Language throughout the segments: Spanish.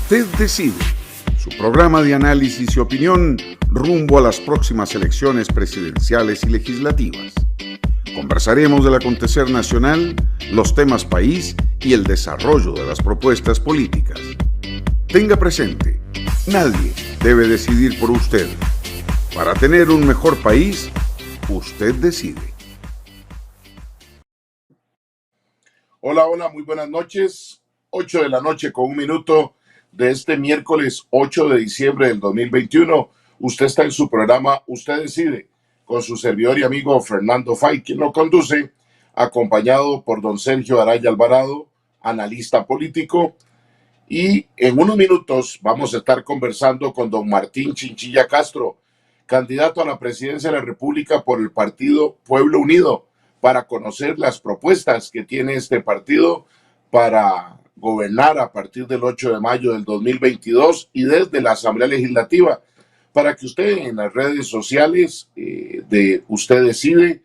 Usted decide, su programa de análisis y opinión rumbo a las próximas elecciones presidenciales y legislativas. Conversaremos del acontecer nacional, los temas país y el desarrollo de las propuestas políticas. Tenga presente, nadie debe decidir por usted. Para tener un mejor país, usted decide. Hola, muy buenas noches. 8 de la noche con 1 minuto de este miércoles 8 de diciembre del 2021. Usted está en su programa Usted Decide, con su servidor y amigo Fernando Fay, quien lo conduce, acompañado por don Sergio Araya Alvarado, analista político. Y en unos minutos vamos a estar conversando con don Martín Chinchilla Castro, candidato a la presidencia de la República por el partido Pueblo Unido, para conocer las propuestas que tiene este partido para gobernar a partir del 8 de mayo del 2022 y desde la Asamblea Legislativa, para que usted en las redes sociales de Usted Decide,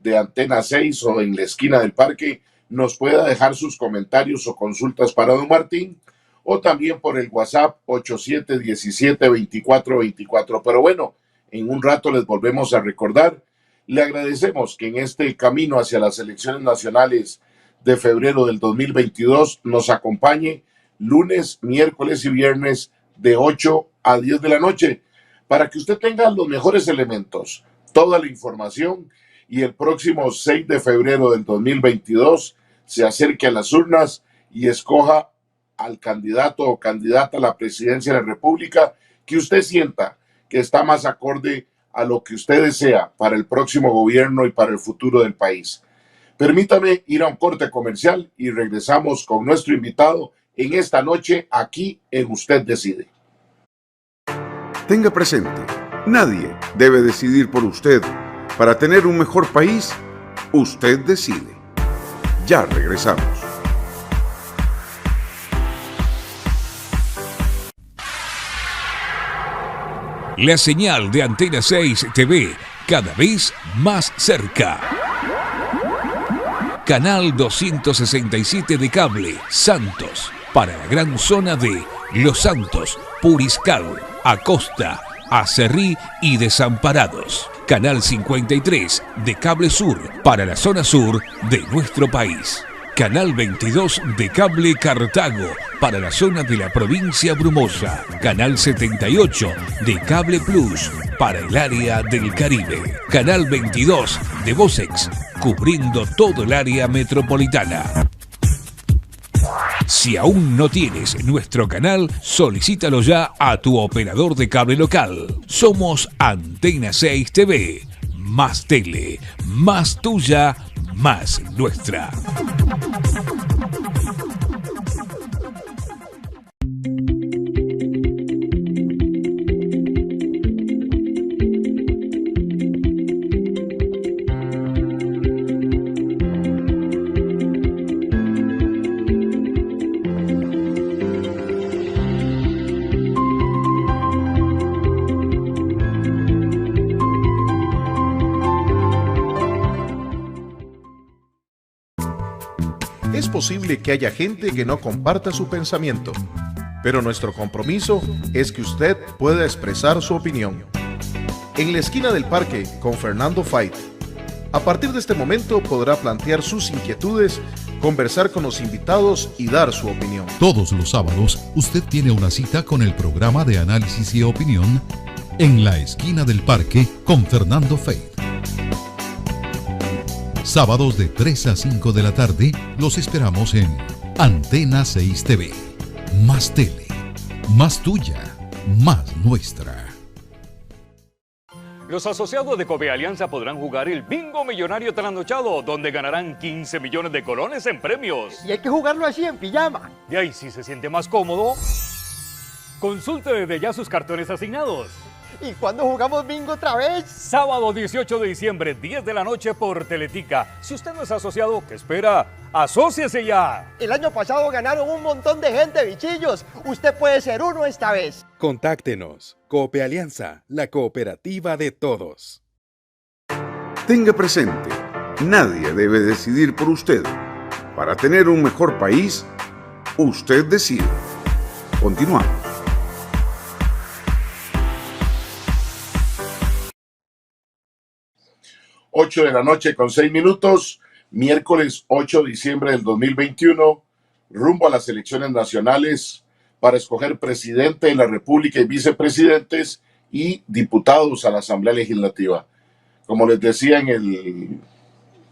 de Antena 6 o en la esquina del parque, nos pueda dejar sus comentarios o consultas para don Martín, o también por el WhatsApp 8717-2424. Pero bueno, en un rato les volvemos a recordar. Le agradecemos que en este camino hacia las elecciones nacionales de febrero del 2022 nos acompañe lunes, miércoles y viernes de 8 a 10 de la noche para que usted tenga los mejores elementos, toda la información, y el próximo 6 de febrero del 2022 se acerque a las urnas y escoja al candidato o candidata a la presidencia de la República que usted sienta que está más acorde a lo que usted desea para el próximo gobierno y para el futuro del país. Permítame ir a un corte comercial y regresamos con nuestro invitado en esta noche aquí en Usted Decide. Tenga presente, nadie debe decidir por usted. Para tener un mejor país, usted decide. Ya regresamos. La señal de Antena 6 TV, cada vez más cerca. Canal 267 de cable, Santos, para la gran zona de Los Santos, Puriscal, Acosta, Acerrí y Desamparados. Canal 53 de Cable Sur, para la zona sur de nuestro país. Canal 22 de Cable Cartago, para la zona de la provincia Brumosa. Canal 78 de Cable Plus, para el área del Caribe. Canal 22 de Vocex, cubriendo todo el área metropolitana. Si aún no tienes nuestro canal, solicítalo ya a tu operador de cable local. Somos Antena 6 TV. Más tele, más tuya, más nuestra. Es posible que haya gente que no comparta su pensamiento, pero nuestro compromiso es que usted pueda expresar su opinión. En la esquina del parque con Fernando Fay. A partir de este momento podrá plantear sus inquietudes, conversar con los invitados y dar su opinión. Todos los sábados usted tiene una cita con el programa de análisis y opinión en la esquina del parque con Fernando Fay. Sábados de 3 a 5 de la tarde los esperamos en Antena 6 TV. Más tele, más tuya, más nuestra. Los asociados de Covealianza podrán jugar el Bingo Millonario Trasnochado, donde ganarán 15 millones de colones en premios. Y hay que jugarlo así en pijama. Y ahí, si se siente más cómodo, consulte desde ya sus cartones asignados. ¿Y cuándo jugamos bingo otra vez? Sábado 18 de diciembre, 10 de la noche por Teletica. Si usted no es asociado, ¿qué espera? ¡Asóciese ya! El año pasado ganaron un montón de gente, bichillos. Usted puede ser uno esta vez. Contáctenos. Copealianza, la cooperativa de todos. Tenga presente, nadie debe decidir por usted. Para tener un mejor país, usted decide. Continuamos. 8 de la noche con 6 minutos, miércoles 8 de diciembre del 2021, rumbo a las elecciones nacionales para escoger presidente de la República y vicepresidentes y diputados a la Asamblea Legislativa. Como les decía en la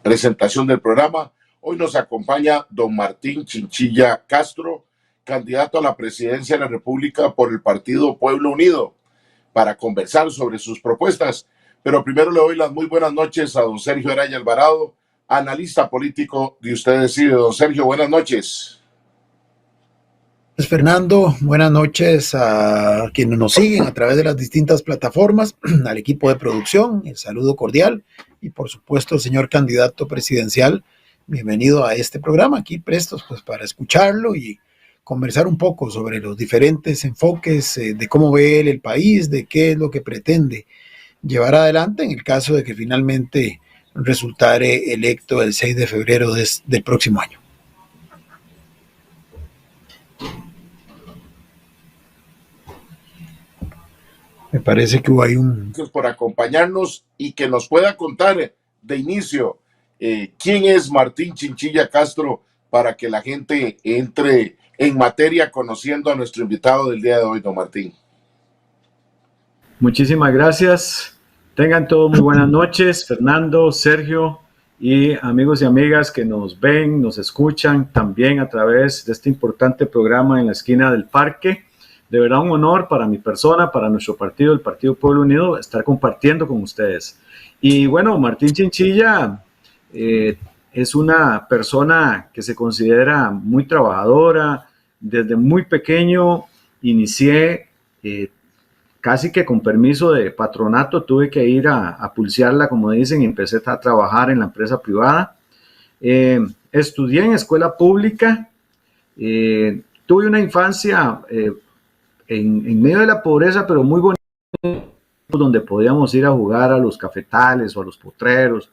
presentación del programa, hoy nos acompaña don Martín Chinchilla Castro, candidato a la presidencia de la República por el partido Pueblo Unido, para conversar sobre sus propuestas. Pero primero le doy las muy buenas noches a don Sergio Araya Alvarado, analista político de Usted Decide. Don Sergio, buenas noches. Pues Fernando, buenas noches a quienes nos siguen a través de las distintas plataformas, al equipo de producción, el saludo cordial y por supuesto, señor candidato presidencial, bienvenido a este programa, aquí prestos pues para escucharlo y conversar un poco sobre los diferentes enfoques de cómo ve él el país, de qué es lo que pretende llevar adelante en el caso de que finalmente resultare electo el 6 de febrero del próximo año. Me parece que hubo ahí Gracias por acompañarnos y que nos pueda contar de inicio quién es Martín Chinchilla Castro para que la gente entre en materia conociendo a nuestro invitado del día de hoy, don Martín. Muchísimas gracias. Tengan todos muy buenas noches, Fernando, Sergio y amigos y amigas que nos ven, nos escuchan también a través de este importante programa en la esquina del parque. De verdad un honor para mi persona, para nuestro partido, el Partido Pueblo Unido, estar compartiendo con ustedes. Y bueno, Martín Chinchilla es una persona que se considera muy trabajadora. Desde muy pequeño inicié casi que con permiso de patronato, tuve que ir a pulsearla, como dicen, y empecé a trabajar en la empresa privada. Estudié en escuela pública, tuve una infancia en medio de la pobreza, pero muy bonita, donde podíamos ir a jugar a los cafetales o a los potreros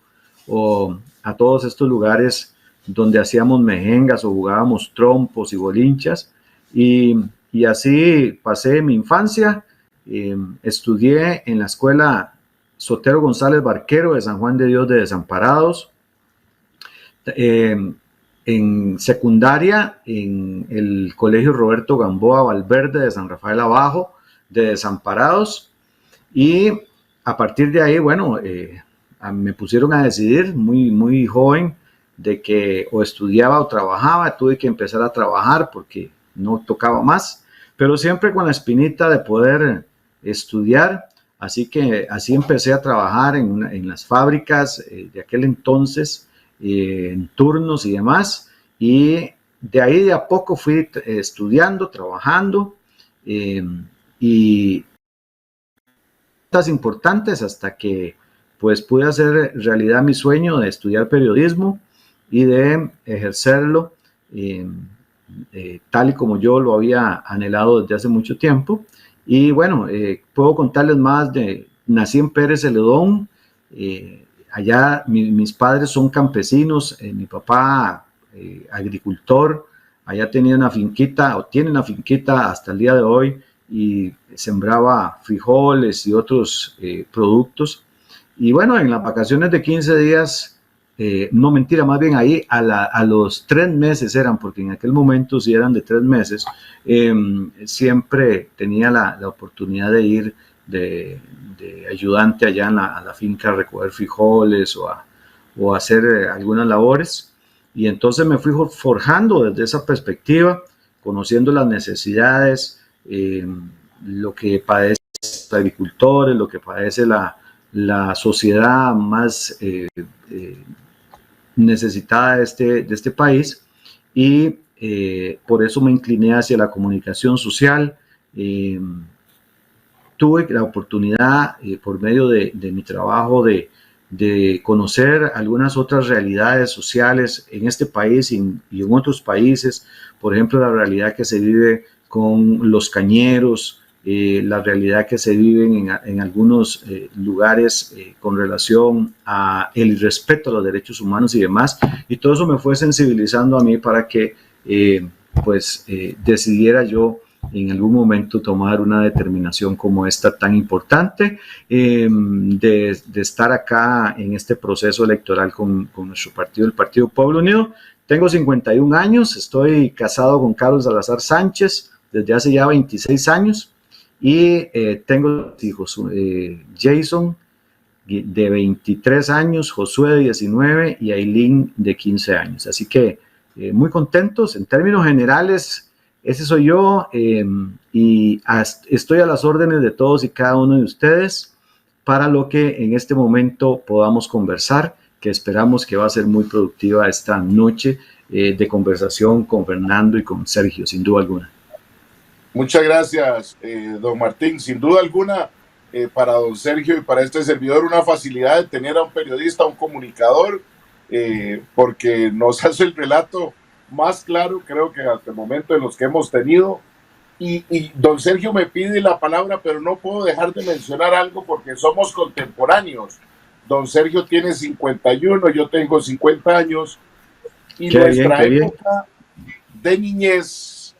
o a todos estos lugares donde hacíamos mejengas o jugábamos trompos y bolinchas. Y así pasé mi infancia. Estudié en la escuela Sotero González Barquero de San Juan de Dios de Desamparados. En secundaria en el colegio Roberto Gamboa Valverde de San Rafael Abajo de Desamparados, y a partir de ahí, bueno, me pusieron a decidir muy joven de que o estudiaba o trabajaba. Tuve que empezar a trabajar porque no tocaba más, pero siempre con la espinita de poder estudiar, así que así empecé a trabajar en las fábricas de aquel entonces, en turnos y demás, y de ahí de a poco fui estudiando, trabajando, y cosas importantes hasta que pues pude hacer realidad mi sueño de estudiar periodismo y de ejercerlo tal y como yo lo había anhelado desde hace mucho tiempo. Y bueno, puedo contarles más nací en Pérez Celedón. Allá mis padres son campesinos, mi papá agricultor, allá tenía una finquita, o tiene una finquita hasta el día de hoy, y sembraba frijoles y otros productos. Y bueno, en las vacaciones de 15 días, no mentira, más bien ahí a los 3 meses eran, porque en aquel momento sí eran de 3 meses, siempre tenía la oportunidad de ir de ayudante allá a la finca a recoger frijoles o hacer algunas labores. Y entonces me fui forjando desde esa perspectiva, conociendo las necesidades, lo que padecen los agricultores, lo que padece la sociedad más necesitada de este país, y por eso me incliné hacia la comunicación social. Tuve la oportunidad, por medio de mi trabajo, de conocer algunas otras realidades sociales en este país y en otros países. Por ejemplo, la realidad que se vive con los cañeros, la realidad que se vive en algunos lugares con relación a el respeto a los derechos humanos y demás. Y todo eso me fue sensibilizando a mí para que decidiera yo en algún momento tomar una determinación como esta tan importante, de estar acá en este proceso electoral con nuestro partido, el Partido Pueblo Unido. Tengo 51 años, estoy casado con Carlos Salazar Sánchez desde hace ya 26 años y tengo hijos, Jason de 23 años, Josué de 19 y Aileen de 15 años. Así que muy contentos. En términos generales, ese soy yo, y estoy a las órdenes de todos y cada uno de ustedes para lo que en este momento podamos conversar, que esperamos que va a ser muy productiva esta noche de conversación con Fernando y con Sergio, sin duda alguna. Muchas gracias, don Martín. Sin duda alguna, para don Sergio y para este servidor, una facilidad de tener a un periodista, a un comunicador, porque nos hace el relato más claro, creo que hasta el momento de los que hemos tenido. Y don Sergio me pide la palabra, pero no puedo dejar de mencionar algo porque somos contemporáneos. Don Sergio tiene 51, yo tengo 50 años, y nuestra época de niñez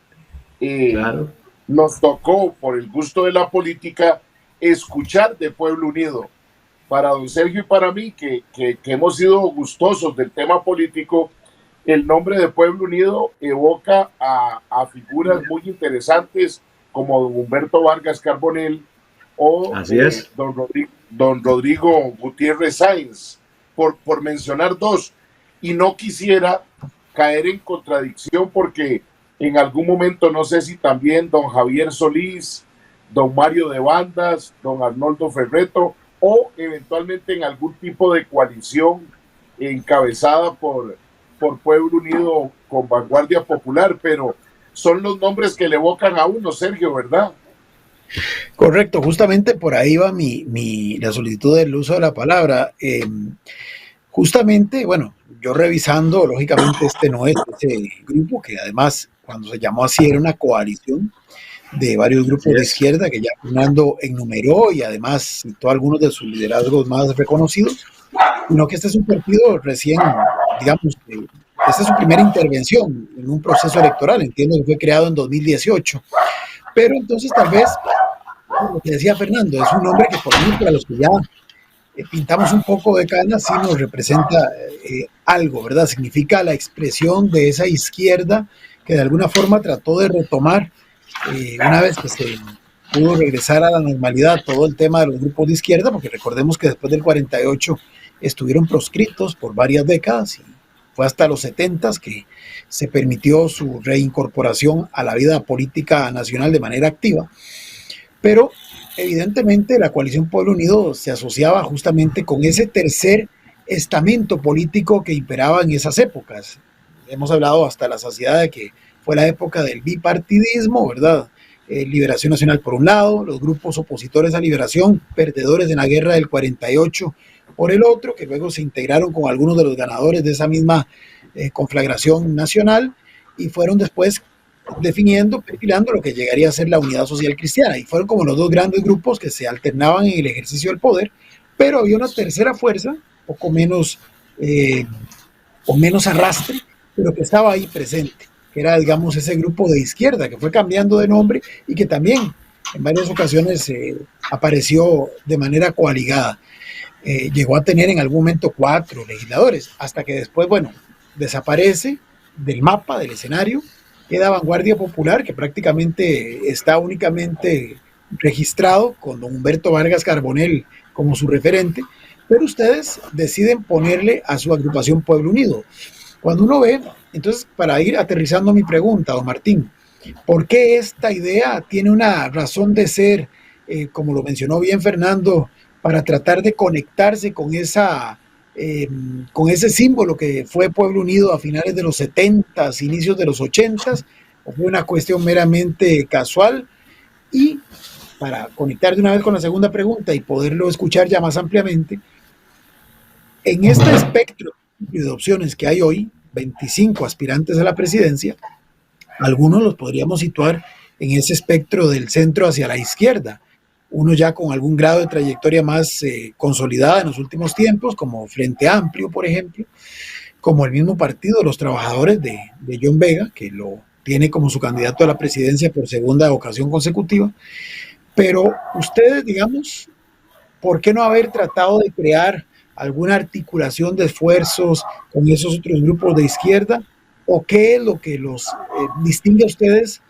claro, nos tocó, por el gusto de la política, escuchar de Pueblo Unido. Para don Sergio y para mí, que hemos sido gustosos del tema político, el nombre de Pueblo Unido evoca a figuras muy interesantes como don Humberto Vargas Carbonell o don Rodrigo Gutiérrez Sáenz, por mencionar dos. Y no quisiera caer en contradicción porque en algún momento, no sé si también don Javier Solís, don Mario de Bandas, don Arnoldo Ferreto, o eventualmente en algún tipo de coalición encabezada por Pueblo Unido con Vanguardia Popular, pero son los nombres que le evocan a uno, Sergio, ¿verdad? Correcto, justamente por ahí va la solicitud del uso de la palabra. Justamente, bueno, yo revisando, lógicamente este no es ese grupo, que además cuando se llamó así era una coalición de varios grupos de izquierda que ya Fernando enumeró y además citó algunos de sus liderazgos más reconocidos, sino que este es un partido recién, digamos, esta es su primera intervención en un proceso electoral, entiendo que fue creado en 2018, pero entonces tal vez, lo que decía Fernando, es un nombre que por ejemplo para los que ya pintamos un poco de canas sí nos representa algo, ¿verdad? Significa la expresión de esa izquierda que de alguna forma trató de retomar una vez que se pudo regresar a la normalidad todo el tema de los grupos de izquierda, porque recordemos que después del 48 estuvieron proscritos por varias décadas y fue hasta los 70 que se permitió su reincorporación a la vida política nacional de manera activa. Pero evidentemente la coalición Pueblo Unido se asociaba justamente con ese tercer estamento político que imperaba en esas épocas. Hemos hablado hasta la saciedad de que fue la época del bipartidismo, ¿verdad? Liberación Nacional por un lado, los grupos opositores a Liberación, perdedores en la guerra del 48 por el otro, que luego se integraron con algunos de los ganadores de esa misma conflagración nacional y fueron después definiendo, perfilando lo que llegaría a ser la Unidad Social Cristiana, y fueron como los dos grandes grupos que se alternaban en el ejercicio del poder, pero había una tercera fuerza, poco menos o menos arrastre, pero que estaba ahí presente, que era, digamos, ese grupo de izquierda que fue cambiando de nombre y que también en varias ocasiones apareció de manera coaligada. Llegó a tener en algún momento 4 legisladores, hasta que después, bueno, desaparece del mapa, del escenario, queda Vanguardia Popular, que prácticamente está únicamente registrado con don Humberto Vargas Carbonell como su referente, pero ustedes deciden ponerle a su agrupación Pueblo Unido. Cuando uno ve, entonces, para ir aterrizando mi pregunta, don Martín, ¿por qué esta idea tiene una razón de ser, como lo mencionó bien Fernando, para tratar de conectarse con ese símbolo que fue Pueblo Unido a finales de los 70s, inicios de los 80s, o fue una cuestión meramente casual? Y para conectar de una vez con la segunda pregunta y poderlo escuchar ya más ampliamente, en este espectro de opciones que hay hoy, 25 aspirantes a la presidencia, algunos los podríamos situar en ese espectro del centro hacia la izquierda, uno ya con algún grado de trayectoria más consolidada en los últimos tiempos, como Frente Amplio, por ejemplo, como el mismo Partido de los Trabajadores de John Vega, que lo tiene como su candidato a la presidencia por segunda ocasión consecutiva. Pero ustedes, digamos, ¿por qué no haber tratado de crear alguna articulación de esfuerzos con esos otros grupos de izquierda? ¿O qué es lo que los distingue a ustedes,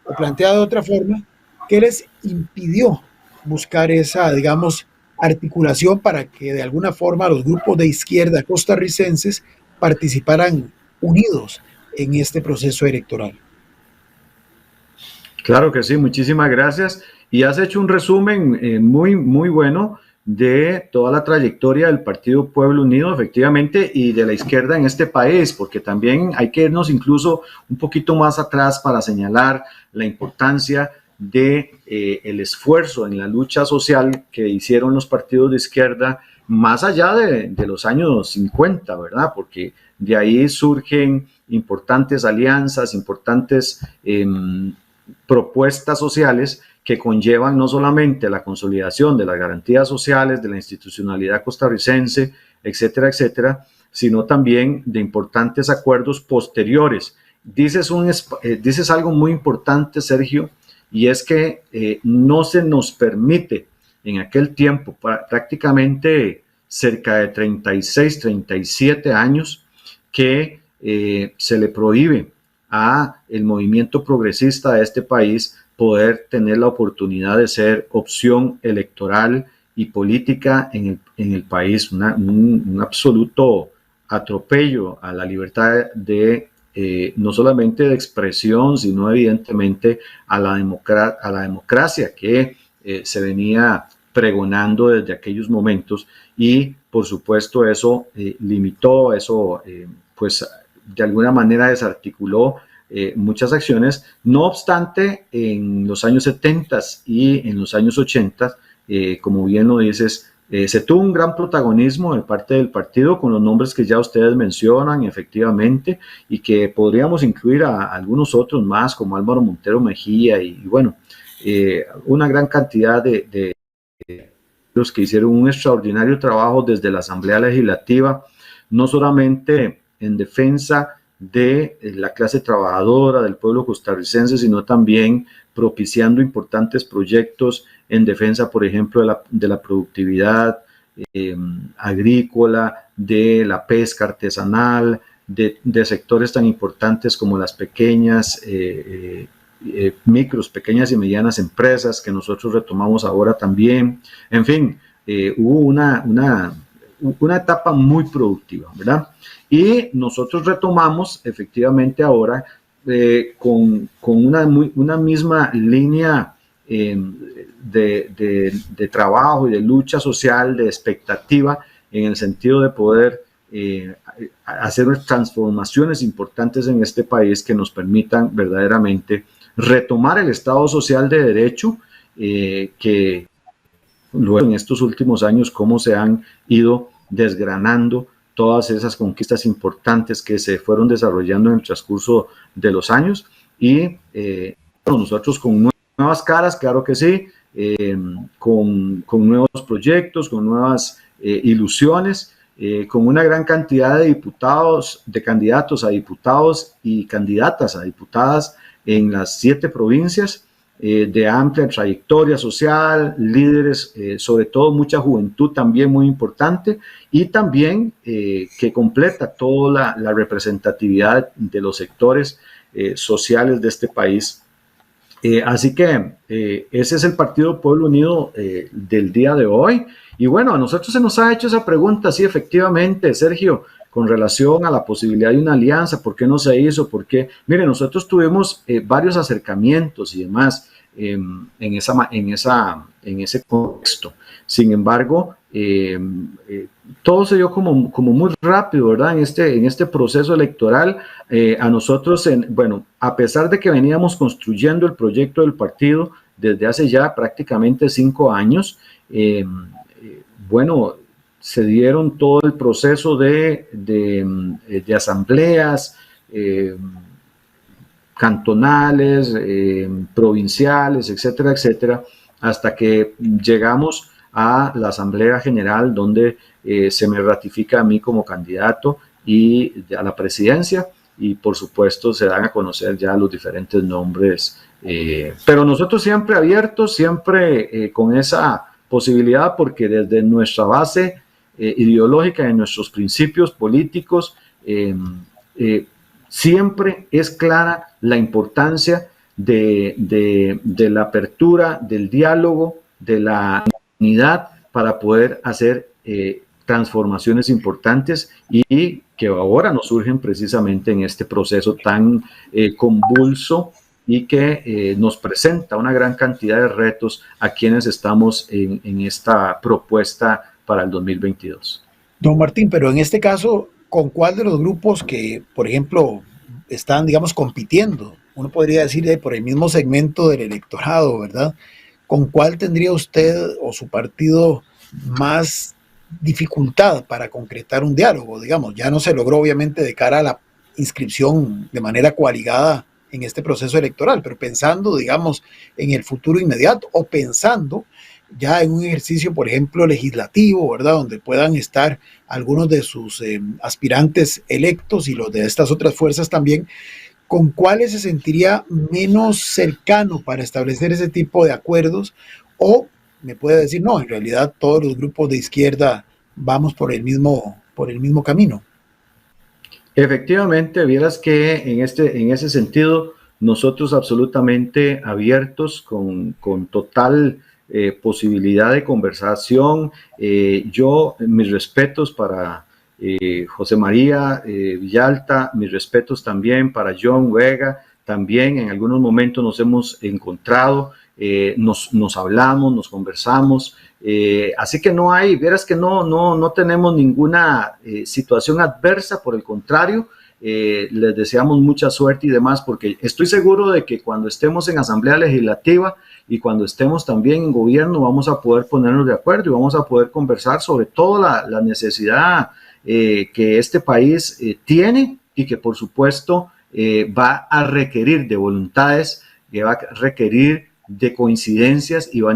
o planteado de otra forma, qué les impidió buscar esa, digamos, articulación para que de alguna forma los grupos de izquierda costarricenses participaran unidos en este proceso electoral? Claro que sí, muchísimas gracias. Y has hecho un resumen muy bueno de toda la trayectoria del Partido Pueblo Unido, efectivamente, y de la izquierda en este país, porque también hay que irnos incluso un poquito más atrás para señalar la importancia de el esfuerzo en la lucha social que hicieron los partidos de izquierda más allá de los años 50, ¿verdad? Porque de ahí surgen importantes alianzas, importantes propuestas sociales que conllevan no solamente la consolidación de las garantías sociales, de la institucionalidad costarricense, etcétera, etcétera, sino también de importantes acuerdos posteriores. Dices algo muy importante, Sergio, y es que no se nos permite en aquel tiempo, prácticamente cerca de 36, 37 años, que se le prohíbe a el movimiento progresista de este país poder tener la oportunidad de ser opción electoral y política en el país, un absoluto atropello a la libertad de no solamente de expresión, sino evidentemente a la democracia que se venía pregonando desde aquellos momentos, y por supuesto eso limitó, eso pues de alguna manera desarticuló muchas acciones. No obstante, en los años 70 y en los años 80, como bien lo dices, se tuvo un gran protagonismo de parte del partido con los nombres que ya ustedes mencionan, efectivamente, y que podríamos incluir a algunos otros más, como Álvaro Montero Mejía, y bueno, una gran cantidad de los que hicieron un extraordinario trabajo desde la Asamblea Legislativa, no solamente en defensa de la clase trabajadora, del pueblo costarricense, sino también propiciando importantes proyectos en defensa, por ejemplo, de la productividad agrícola, de la pesca artesanal, de sectores tan importantes como las pequeñas, pequeñas y medianas empresas que nosotros retomamos ahora también. En fin, hubo una etapa muy productiva, ¿verdad? Y nosotros retomamos efectivamente ahora con una misma línea de trabajo y de lucha social, de expectativa, en el sentido de poder hacer unas transformaciones importantes en este país que nos permitan verdaderamente retomar el Estado social de derecho, que luego en estos últimos años cómo se han ido desgranando todas esas conquistas importantes que se fueron desarrollando en el transcurso de los años, y nosotros con nuevas caras, claro que sí, con nuevos proyectos, con nuevas ilusiones, con una gran cantidad de diputados, de candidatos a diputados y candidatas a diputadas en las 7 provincias, de amplia trayectoria social, líderes, sobre todo mucha juventud también muy importante, y también que completa toda la representatividad de los sectores sociales de este país. Así que ese es el Partido Pueblo Unido del día de hoy. Y bueno, a nosotros se nos ha hecho esa pregunta, sí, efectivamente, Sergio, con relación a la posibilidad de una alianza, ¿por qué no se hizo? ¿Por qué? Mire, nosotros tuvimos varios acercamientos y demás en ese contexto. Sin embargo, todo se dio como muy rápido, ¿verdad? En este proceso electoral, a nosotros, bueno, a pesar de que veníamos construyendo el proyecto del partido desde hace ya prácticamente 5 años, bueno, se dieron todo el proceso de asambleas cantonales, provinciales, etcétera, etcétera, hasta que llegamos a la Asamblea General, donde se me ratifica a mí como candidato y a la presidencia, y por supuesto se dan a conocer ya los diferentes nombres. Pero nosotros siempre abiertos, siempre con esa posibilidad, porque desde nuestra base ideológica, en nuestros principios políticos, siempre es clara la importancia de la apertura, del diálogo, de la unidad para poder hacer transformaciones importantes y que ahora nos surgen precisamente en este proceso tan convulso y que nos presenta una gran cantidad de retos a quienes estamos en esta propuesta para el 2022. Don Martín, pero en este caso, ¿con cuál de los grupos que, por ejemplo, están, digamos, compitiendo? Uno podría decir por el mismo segmento del electorado, ¿verdad? ¿Con cuál tendría usted o su partido más dificultad para concretar un diálogo? Digamos, ya no se logró obviamente de cara a la inscripción de manera coaligada en este proceso electoral, pero pensando, digamos, en el futuro inmediato o pensando ya en un ejercicio, por ejemplo, legislativo, ¿verdad? Donde puedan estar algunos de sus aspirantes electos y los de estas otras fuerzas también, ¿con cuáles se sentiría menos cercano para establecer ese tipo de acuerdos? O me puede decir, no, en realidad todos los grupos de izquierda vamos por el mismo camino. Efectivamente, vieras que en ese sentido nosotros absolutamente abiertos, con total posibilidad de conversación. Mis respetos para José María Villalta, mis respetos también para John Vega, también en algunos momentos nos hemos encontrado, nos hablamos, nos conversamos, así que vieras que no tenemos ninguna situación adversa, por el contrario, les deseamos mucha suerte y demás, porque estoy seguro de que cuando estemos en Asamblea Legislativa y cuando estemos también en gobierno vamos a poder ponernos de acuerdo y vamos a poder conversar sobre toda la necesidad que este país tiene y que por supuesto va a requerir de voluntades, que va a requerir de coincidencias y va a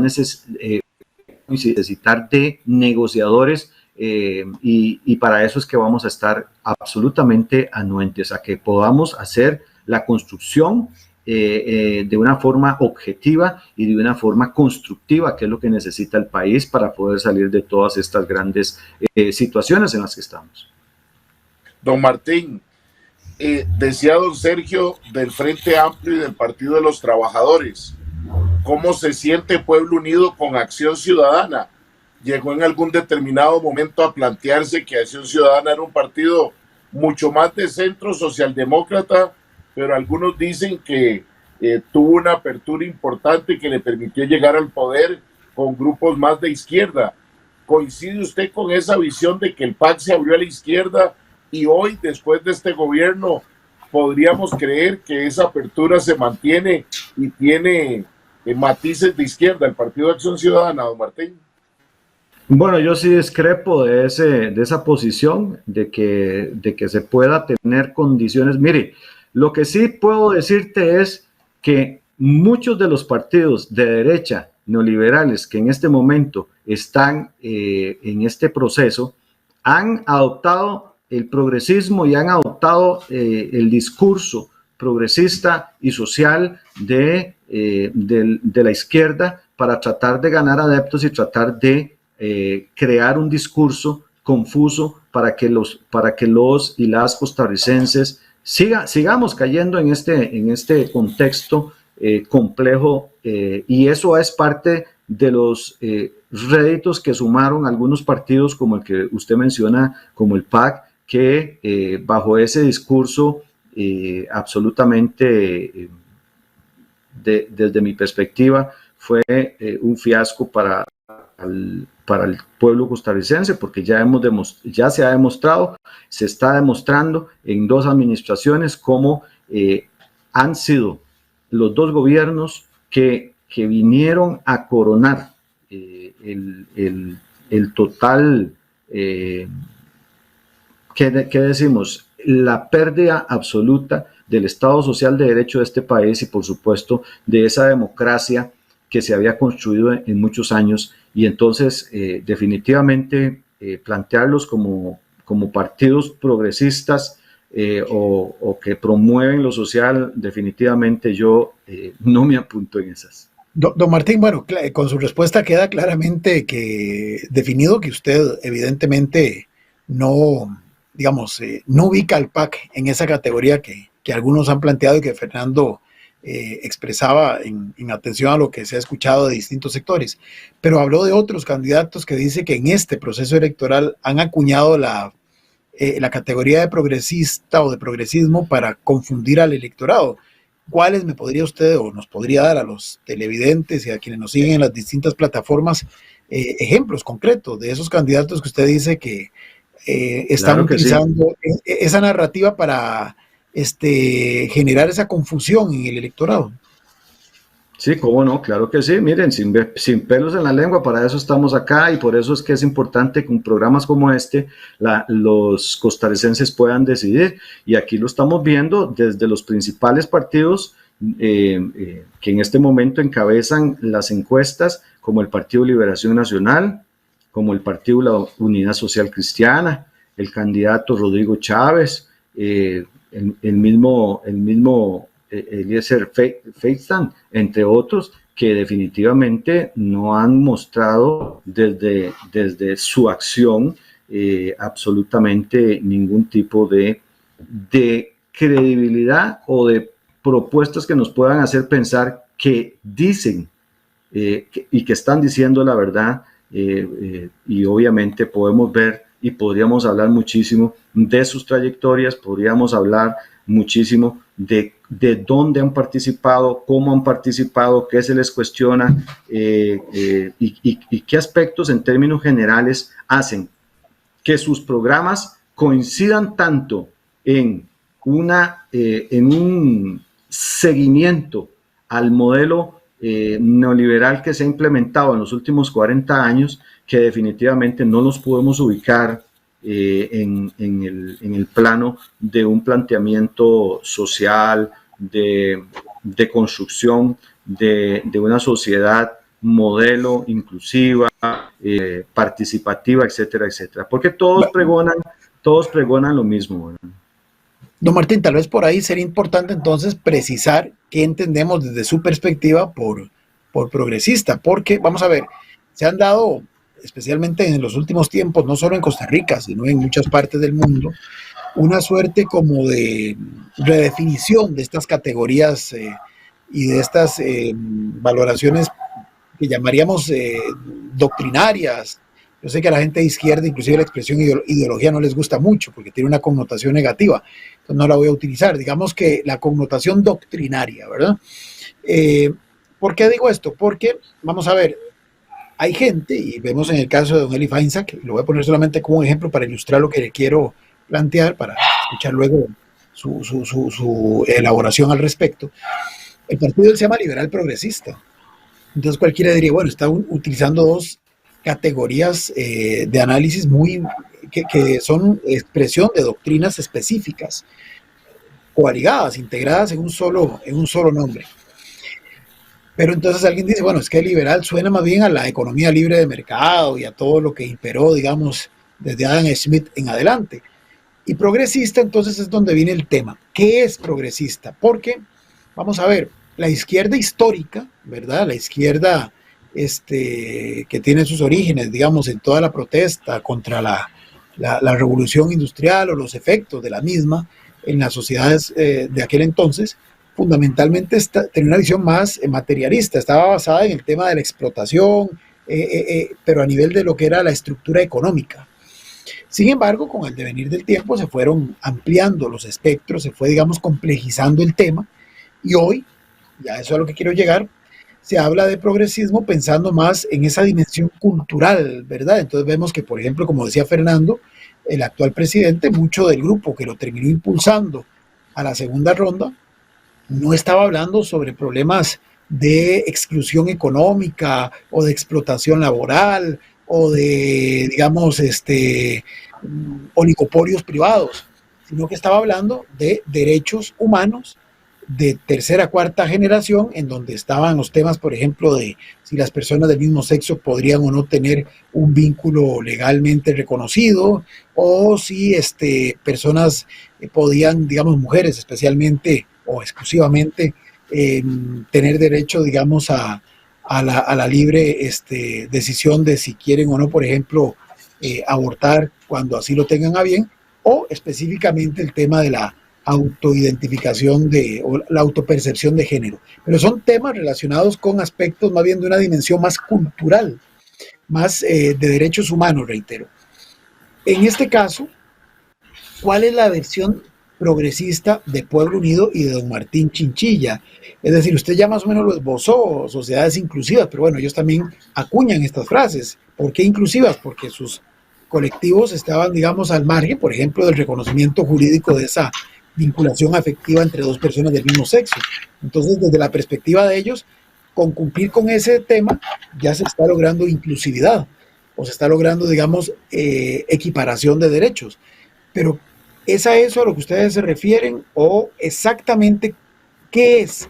necesitar de negociadores, y para eso es que vamos a estar absolutamente anuentes a que podamos hacer la construcción de una forma objetiva y de una forma constructiva, que es lo que necesita el país para poder salir de todas estas grandes situaciones en las que estamos. Don Martín, decía don Sergio del Frente Amplio y del Partido de los Trabajadores, ¿cómo se siente Pueblo Unido con Acción Ciudadana? Llegó en algún determinado momento a plantearse que Acción Ciudadana era un partido mucho más de centro socialdemócrata, pero algunos dicen que tuvo una apertura importante que le permitió llegar al poder con grupos más de izquierda. ¿Coincide usted con esa visión de que el PAC se abrió a la izquierda y hoy, después de este gobierno, podríamos creer que esa apertura se mantiene y tiene matices de izquierda el Partido de Acción Ciudadana, don Martín? Bueno, yo sí discrepo de esa posición de que se pueda tener condiciones. Mire, lo que sí puedo decirte es que muchos de los partidos de derecha neoliberales que en este momento están en este proceso han adoptado el progresismo y han adoptado el discurso progresista y social de la izquierda para tratar de ganar adeptos y tratar de crear un discurso confuso para que los y las costarricenses sigamos cayendo en este contexto complejo, y eso es parte de los réditos que sumaron algunos partidos como el que usted menciona, como el PAC, que bajo ese discurso absolutamente, desde mi perspectiva, fue un fiasco para el pueblo costarricense, porque ya se ha demostrado, se está demostrando en dos administraciones cómo han sido los dos gobiernos que vinieron a coronar el total, ¿qué decimos? La pérdida absoluta del Estado Social de Derecho de este país y por supuesto de esa democracia que se había construido en muchos años. Y entonces definitivamente plantearlos como partidos progresistas o que promueven lo social, definitivamente yo no me apunto en esas. Don Martín, bueno, con su respuesta queda claramente definido que usted evidentemente no, digamos, no ubica al PAC en esa categoría que algunos han planteado y que Fernando expresaba en atención a lo que se ha escuchado de distintos sectores. Pero habló de otros candidatos que dice que en este proceso electoral han acuñado la categoría de progresista o de progresismo para confundir al electorado. ¿Cuáles me podría usted o nos podría dar a los televidentes y a quienes nos siguen en las distintas plataformas ejemplos concretos de esos candidatos que usted dice que están Claro que utilizando esa narrativa para generar esa confusión en el electorado? Sí, cómo no, claro que sí. Miren, sin pelos en la lengua, para eso estamos acá y por eso es que es importante que con programas como este los costarricenses puedan decidir. Y aquí lo estamos viendo desde los principales partidos que en este momento encabezan las encuestas, como el Partido Liberación Nacional, como el Partido La Unidad Social Cristiana, el candidato Rodrigo Chávez, el mismo Eliezer Feitstan, entre otros, que definitivamente no han mostrado desde su acción absolutamente ningún tipo de credibilidad o de propuestas que nos puedan hacer pensar que dicen y que están diciendo la verdad, y obviamente podemos ver y podríamos hablar muchísimo de sus trayectorias, podríamos hablar muchísimo de dónde han participado, cómo han participado, qué se les cuestiona y qué aspectos en términos generales hacen que sus programas coincidan tanto en un seguimiento al modelo neoliberal que se ha implementado en los últimos 40 años, que definitivamente no los podemos ubicar en el plano de un planteamiento social, de construcción de una sociedad modelo, inclusiva, participativa, etcétera, etcétera. Porque todos pregonan lo mismo, ¿verdad? Don Martín, tal vez por ahí sería importante entonces precisar qué entendemos desde su perspectiva por progresista, porque vamos a ver, se han dado, especialmente en los últimos tiempos, no solo en Costa Rica, sino en muchas partes del mundo, una suerte como de redefinición de estas categorías y de estas valoraciones que llamaríamos doctrinarias. Yo sé que a la gente de izquierda, inclusive la expresión ideología no les gusta mucho porque tiene una connotación negativa, entonces no la voy a utilizar. Digamos que la connotación doctrinaria, ¿verdad? ¿Por qué digo esto? Porque, vamos a ver, hay gente, y vemos en el caso de don Eli Feinsack, lo voy a poner solamente como un ejemplo para ilustrar lo que le quiero plantear, para escuchar luego su elaboración al respecto. El partido se llama liberal progresista. Entonces cualquiera diría, bueno, está utilizando dos categorías de análisis que son expresión de doctrinas específicas, coaligadas, integradas en un solo nombre. Pero entonces alguien dice, bueno, es que liberal suena más bien a la economía libre de mercado y a todo lo que imperó, digamos, desde Adam Smith en adelante. Y progresista, entonces es donde viene el tema. ¿Qué es progresista? Porque, vamos a ver, la izquierda histórica, ¿verdad? La izquierda que tiene sus orígenes, digamos, en toda la protesta contra la revolución industrial o los efectos de la misma en las sociedades de aquel entonces, fundamentalmente tenía una visión más materialista, estaba basada en el tema de la explotación, pero a nivel de lo que era la estructura económica. Sin embargo, con el devenir del tiempo se fueron ampliando los espectros, se fue, digamos, complejizando el tema, y hoy, ya eso es a lo que quiero llegar, se habla de progresismo pensando más en esa dimensión cultural, ¿verdad? Entonces vemos que, por ejemplo, como decía Fernando, el actual presidente, mucho del grupo que lo terminó impulsando a la segunda ronda, no estaba hablando sobre problemas de exclusión económica o de explotación laboral o de, digamos, oligopolios privados, sino que estaba hablando de derechos humanos, de tercera, cuarta generación, en donde estaban los temas, por ejemplo, de si las personas del mismo sexo podrían o no tener un vínculo legalmente reconocido, o si personas podían, digamos, mujeres especialmente o exclusivamente, tener derecho, digamos, a la libre decisión de si quieren o no, por ejemplo, abortar cuando así lo tengan a bien, o específicamente el tema de la autoidentificación o la autopercepción de género. Pero son temas relacionados con aspectos más bien de una dimensión más cultural, más de derechos humanos, reitero. En este caso, ¿cuál es la versión progresista de Pueblo Unido y de don Martín Chinchilla? Es decir, usted ya más o menos lo esbozó, sociedades inclusivas, pero bueno, ellos también acuñan estas frases. ¿Por qué inclusivas? Porque sus colectivos estaban, digamos, al margen, por ejemplo, del reconocimiento jurídico de esa vinculación afectiva entre dos personas del mismo sexo. Entonces, desde la perspectiva de ellos, con cumplir con ese tema, ya se está logrando inclusividad, o se está logrando, digamos, equiparación de derechos. Pero, ¿es a eso a lo que ustedes se refieren? ¿O exactamente qué es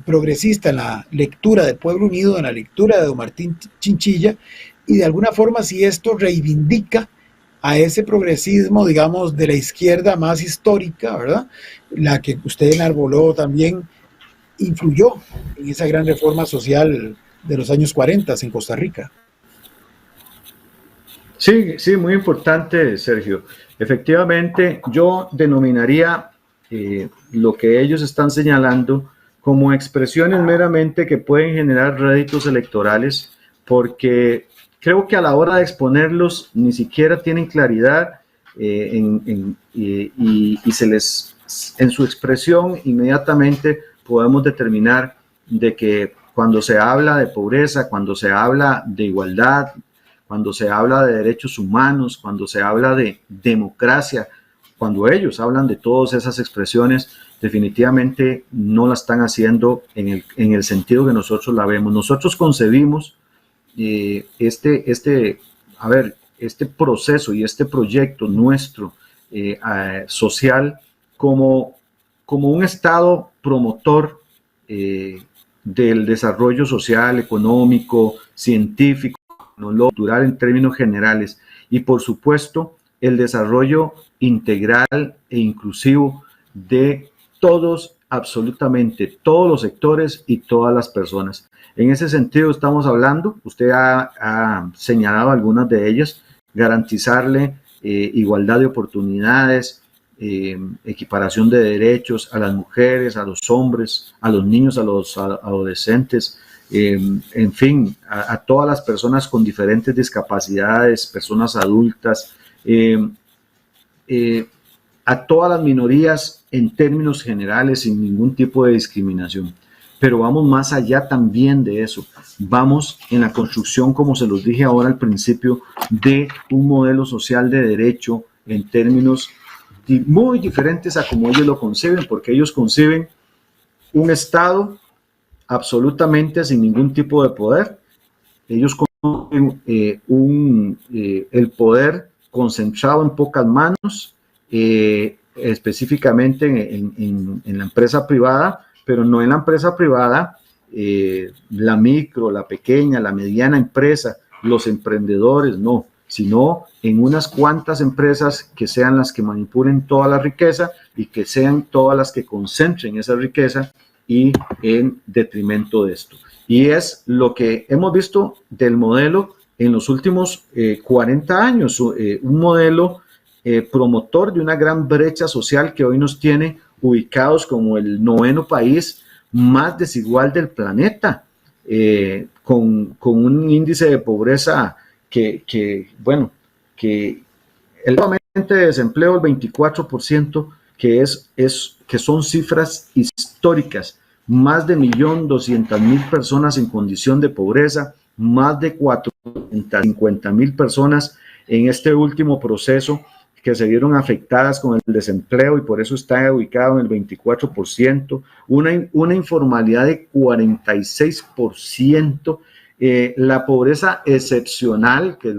progresista en la lectura de Pueblo Unido, en la lectura de don Martín Chinchilla? Y de alguna forma, si esto reivindica a ese progresismo, digamos, de la izquierda más histórica, ¿verdad? La que usted enarboló también, influyó en esa gran reforma social de los años 40 en Costa Rica. Sí, sí, muy importante, Sergio. Efectivamente, yo denominaría lo que ellos están señalando como expresiones meramente que pueden generar réditos electorales, porque creo que a la hora de exponerlos ni siquiera tienen claridad y se les, en su expresión inmediatamente podemos determinar de que cuando se habla de pobreza, cuando se habla de igualdad, cuando se habla de derechos humanos, cuando se habla de democracia, cuando ellos hablan de todas esas expresiones, definitivamente no la están haciendo en el sentido que nosotros la vemos. Nosotros concebimos este proceso y este proyecto nuestro social como un estado promotor del desarrollo social, económico, científico, cultural en términos generales, y por supuesto el desarrollo integral e inclusivo de todos, absolutamente todos los sectores y todas las personas. En ese sentido estamos hablando, usted ha señalado algunas de ellas, garantizarle igualdad de oportunidades, equiparación de derechos a las mujeres, a los hombres, a los niños, a los adolescentes, en fin, a todas las personas con diferentes discapacidades, personas adultas, a todas las minorías en términos generales, sin ningún tipo de discriminación. Pero vamos más allá también de eso. Vamos en la construcción, como se los dije ahora al principio, de un modelo social de derecho en términos muy diferentes a como ellos lo conciben, porque ellos conciben un Estado absolutamente sin ningún tipo de poder. Ellos conciben el poder concentrado en pocas manos, específicamente en la empresa privada, pero no en la empresa privada, la micro, la pequeña, la mediana empresa, los emprendedores, no, sino en unas cuantas empresas que sean las que manipulen toda la riqueza y que sean todas las que concentren esa riqueza y en detrimento de esto. Y es lo que hemos visto del modelo en los últimos 40 años, un modelo promotor de una gran brecha social que hoy nos tiene ubicados como el 9º país más desigual del planeta, con un índice de pobreza que el de desempleo del 24%, que son cifras históricas, más de 1.200.000 personas en condición de pobreza, más de 450.000 personas en este último proceso que se vieron afectadas con el desempleo y por eso está ubicado en el 24%, una informalidad de 46%, la pobreza excepcional, que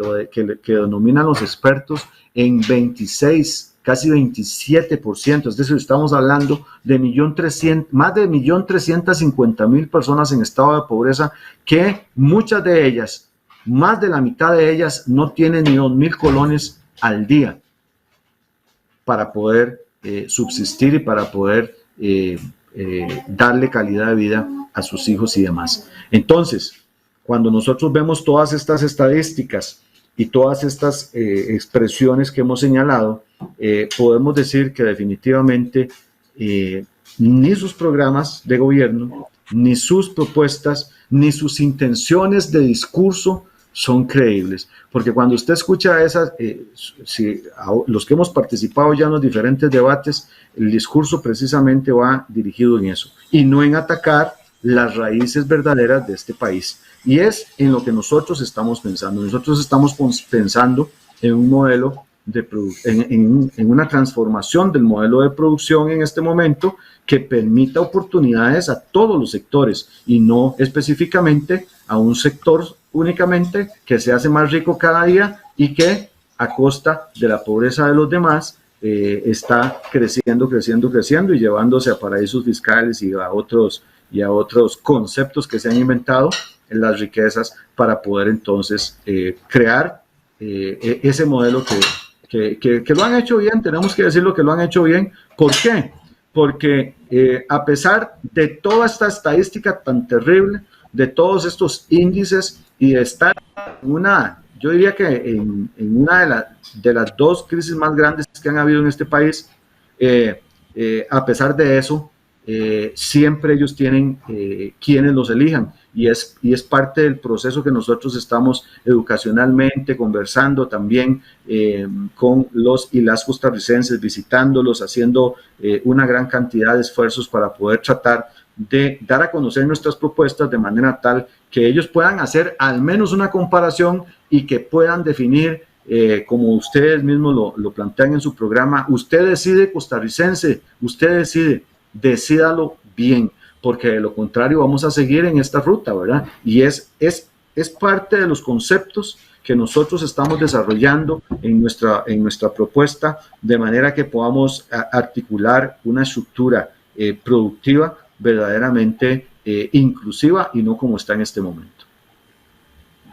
denominan los expertos, en 26%, casi 27%, es decir, estamos hablando de más de 1.350.000 personas en estado de pobreza, que muchas de ellas, más de la mitad de ellas, no tienen ni 2.000 colones al día para poder subsistir y para poder darle calidad de vida a sus hijos y demás. Entonces, cuando nosotros vemos todas estas estadísticas y todas estas expresiones que hemos señalado, podemos decir que definitivamente ni sus programas de gobierno, ni sus propuestas, ni sus intenciones de discurso son creíbles, porque cuando usted escucha esas, los que hemos participado ya en los diferentes debates, el discurso precisamente va dirigido en eso, y no en atacar las raíces verdaderas de este país, y es en lo que nosotros estamos pensando. Nosotros estamos pensando en un modelo en una transformación del modelo de producción en este momento que permita oportunidades a todos los sectores y no específicamente a un sector únicamente que se hace más rico cada día y que a costa de la pobreza de los demás está creciendo y llevándose a paraísos fiscales y a otros conceptos que se han inventado en las riquezas para poder entonces crear ese modelo que lo han hecho bien. Tenemos que decirlo, que lo han hecho bien. ¿Por qué? Porque a pesar de toda esta estadística tan terrible, de todos estos índices y de estar en yo diría que en una de las dos crisis más grandes que han habido en este país, a pesar de eso, siempre ellos tienen quienes los elijan, y es parte del proceso que nosotros estamos educacionalmente conversando también con los y las costarricenses, visitándolos, haciendo una gran cantidad de esfuerzos para poder tratar de dar a conocer nuestras propuestas de manera tal que ellos puedan hacer al menos una comparación y que puedan definir, como ustedes mismos lo plantean en su programa: usted decide, costarricense, usted decídalo bien, porque de lo contrario vamos a seguir en esta ruta, ¿verdad? Y es parte de los conceptos que nosotros estamos desarrollando en nuestra propuesta, de manera que podamos articular una estructura productiva verdaderamente inclusiva y no como está en este momento.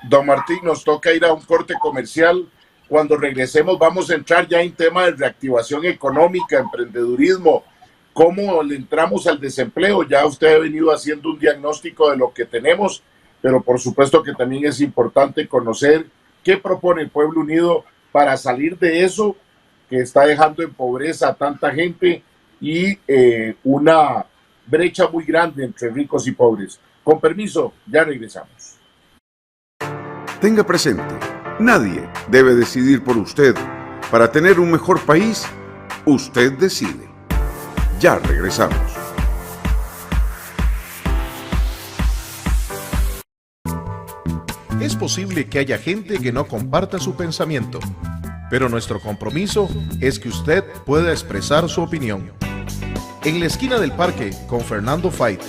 Don Martín, nos toca ir a un corte comercial. Cuando regresemos vamos a entrar ya en tema de reactivación económica, emprendedurismo, cómo le entramos al desempleo. Ya usted ha venido haciendo un diagnóstico de lo que tenemos, pero por supuesto que también es importante conocer qué propone el Pueblo Unido para salir de eso que está dejando en pobreza a tanta gente y una brecha muy grande entre ricos y pobres. Con permiso, ya regresamos. Tenga presente, nadie debe decidir por usted. Para tener un mejor país, usted decide. Ya regresamos. Es posible que haya gente que no comparta su pensamiento, pero nuestro compromiso es que usted pueda expresar su opinión. En la esquina del parque con Fernando Fait.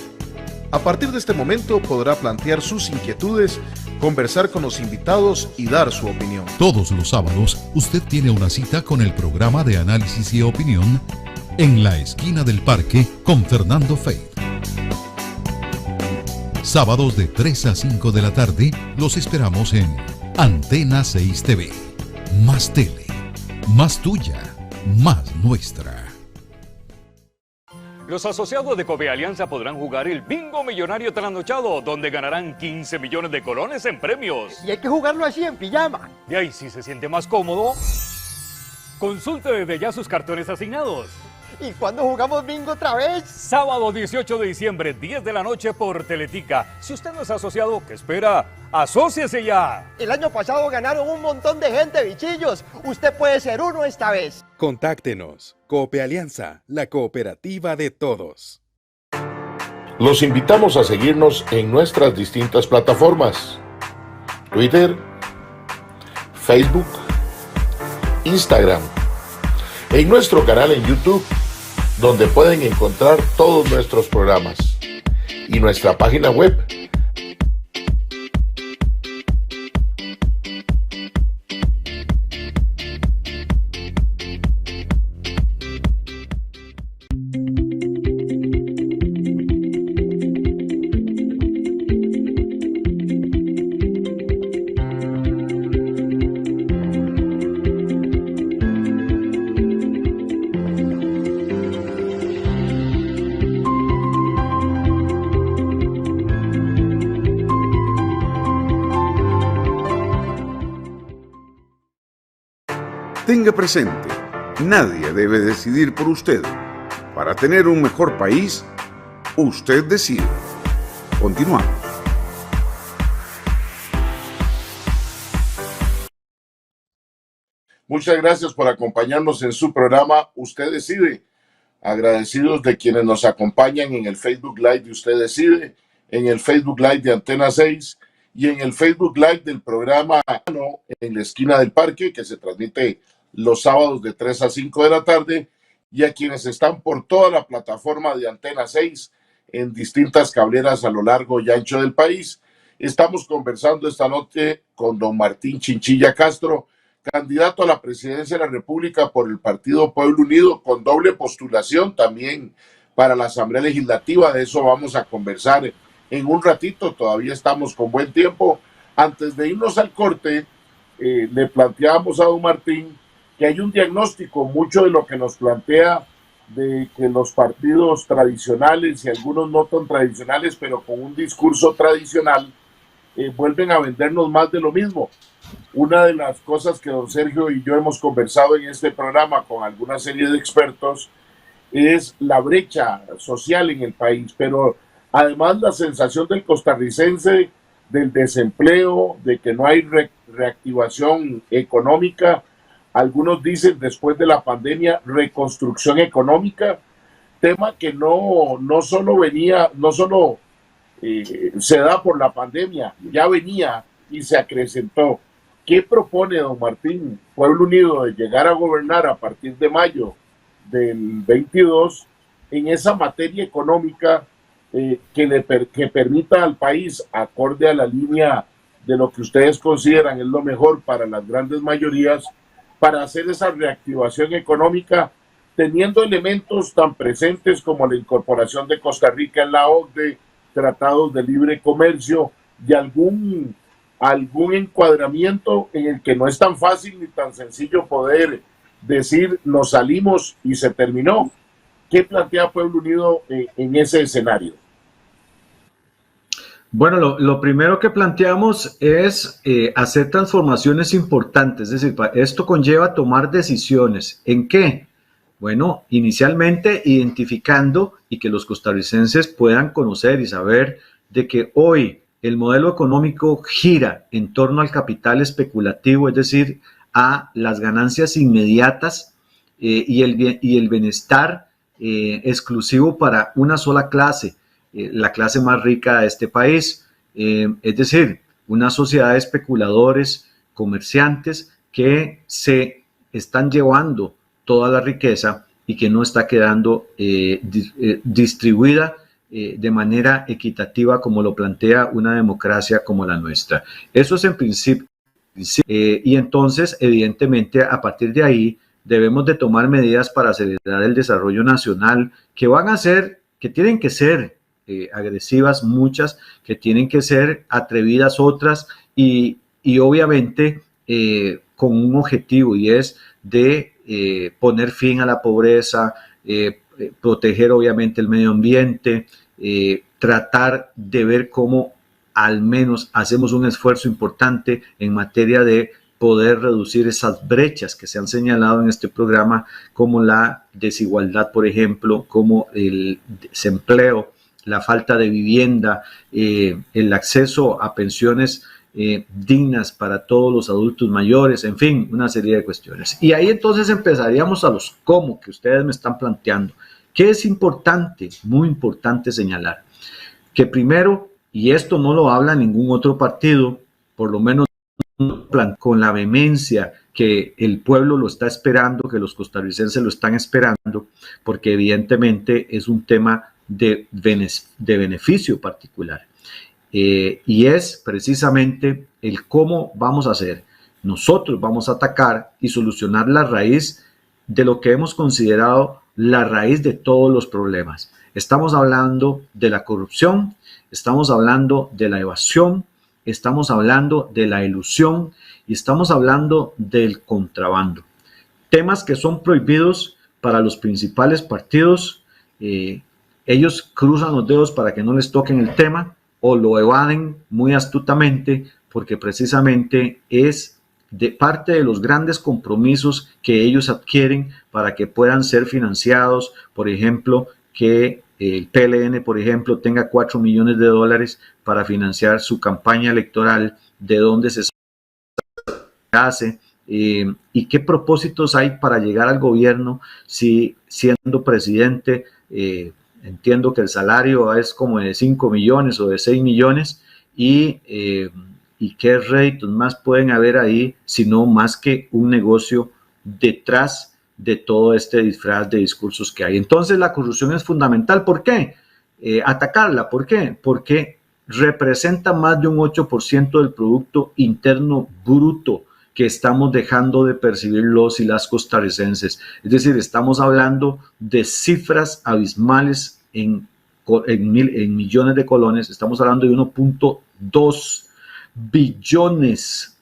A partir de este momento podrá plantear sus inquietudes, conversar con los invitados y dar su opinión. Todos los sábados usted tiene una cita con el programa de análisis y opinión En la esquina del parque con Fernando Fait. Sábados de 3 a 5 de la tarde los esperamos en Antena 6 TV. Más tele, más tuya, más nuestra. Los asociados de Copealianza podrán jugar el bingo millonario trasnochado, donde ganarán 15 millones de colones en premios. Y hay que jugarlo así en pijama. Y ahí, si se siente más cómodo, consulte desde ya sus cartones asignados. ¿Y cuándo jugamos bingo otra vez? Sábado 18 de diciembre, 10 de la noche por Teletica. Si usted no es asociado, ¿qué espera? ¡Asóciese ya! El año pasado ganaron un montón de gente, bichillos. Usted puede ser uno esta vez. Contáctenos. Copealianza, la cooperativa de todos. Los invitamos a seguirnos en nuestras distintas plataformas: Twitter, Facebook, Instagram, en nuestro canal en YouTube, donde pueden encontrar todos nuestros programas, y nuestra página web. Tenga presente, nadie debe decidir por usted. Para tener un mejor país, usted decide. Continuamos. Muchas gracias por acompañarnos en su programa Usted Decide. Agradecidos de quienes nos acompañan en el Facebook Live de Usted Decide, en el Facebook Live de Antena 6 y en el Facebook Live del programa En la Esquina del Parque, que se transmite los sábados de 3 a 5 de la tarde, y a quienes están por toda la plataforma de Antena 6 en distintas cableras a lo largo y ancho del país. Estamos conversando esta noche con don Martín Chinchilla Castro, candidato a la presidencia de la República por el Partido Pueblo Unido, con doble postulación también para la Asamblea Legislativa. De eso vamos a conversar en un ratito, todavía estamos con buen tiempo. Antes de irnos al corte, le planteamos a don Martín que hay un diagnóstico, mucho de lo que nos plantea de que los partidos tradicionales y algunos no tan tradicionales, pero con un discurso tradicional, vuelven a vendernos más de lo mismo. Una de las cosas que don Sergio y yo hemos conversado en este programa con alguna serie de expertos es la brecha social en el país, pero además la sensación del costarricense del desempleo, de que no hay reactivación económica. Algunos dicen después de la pandemia reconstrucción económica, tema que no solo se da por la pandemia, ya venía y se acrecentó. ¿Qué propone don Martín, Pueblo Unido, de llegar a gobernar a partir de mayo del 22 en esa materia económica que permita al país, acorde a la línea de lo que ustedes consideran es lo mejor para las grandes mayorías, para hacer esa reactivación económica, teniendo elementos tan presentes como la incorporación de Costa Rica en la OCDE, tratados de libre comercio y algún encuadramiento en el que no es tan fácil ni tan sencillo poder decir nos salimos y se terminó? ¿Qué plantea Pueblo Unido en ese escenario? Bueno, lo primero que planteamos es hacer transformaciones importantes, es decir, esto conlleva tomar decisiones. ¿En qué? Bueno, inicialmente identificando y que los costarricenses puedan conocer y saber de que hoy el modelo económico gira en torno al capital especulativo, es decir, a las ganancias inmediatas y el bienestar exclusivo para una sola clase, la clase más rica de este país, es decir, una sociedad de especuladores, comerciantes que se están llevando toda la riqueza y que no está quedando distribuida de manera equitativa como lo plantea una democracia como la nuestra. Eso es en principio. Y entonces, evidentemente, a partir de ahí, debemos de tomar medidas para acelerar el desarrollo nacional que tienen que ser agresivas muchas, que tienen que ser atrevidas otras y obviamente con un objetivo, y es de poner fin a la pobreza, proteger obviamente el medio ambiente, tratar de ver cómo al menos hacemos un esfuerzo importante en materia de poder reducir esas brechas que se han señalado en este programa, como la desigualdad, por ejemplo, como el desempleo, la falta de vivienda, el acceso a pensiones dignas para todos los adultos mayores, en fin, una serie de cuestiones. Y ahí entonces empezaríamos a los cómo que ustedes me están planteando. ¿Qué es importante? Muy importante señalar que primero, y esto no lo habla ningún otro partido, por lo menos con la vehemencia que el pueblo lo está esperando, que los costarricenses lo están esperando, porque evidentemente es un tema de beneficio particular. Y es precisamente el cómo vamos a hacer. Nosotros vamos a atacar y solucionar la raíz de lo que hemos considerado la raíz de todos los problemas. Estamos hablando de la corrupción, estamos hablando de la evasión, estamos hablando de la elusión y estamos hablando del contrabando. Temas que son prohibidos para los principales partidos. Ellos cruzan los dedos para que no les toquen el tema o lo evaden muy astutamente porque precisamente es de parte de los grandes compromisos que ellos adquieren para que puedan ser financiados, por ejemplo, que el PLN, por ejemplo, tenga 4 millones de dólares para financiar su campaña electoral, de dónde se hace y qué propósitos hay para llegar al gobierno si siendo presidente, entiendo que el salario es como de 5 millones o de 6 millones y qué réditos más pueden haber ahí, sino más que un negocio detrás de todo este disfraz de discursos que hay. Entonces la corrupción es fundamental. ¿Por qué? Atacarla. ¿Por qué? Porque representa más de un 8% del Producto Interno Bruto que estamos dejando de percibir los y las costarricenses. Es decir, estamos hablando de cifras abismales en millones de colones. Estamos hablando de 1.2 billones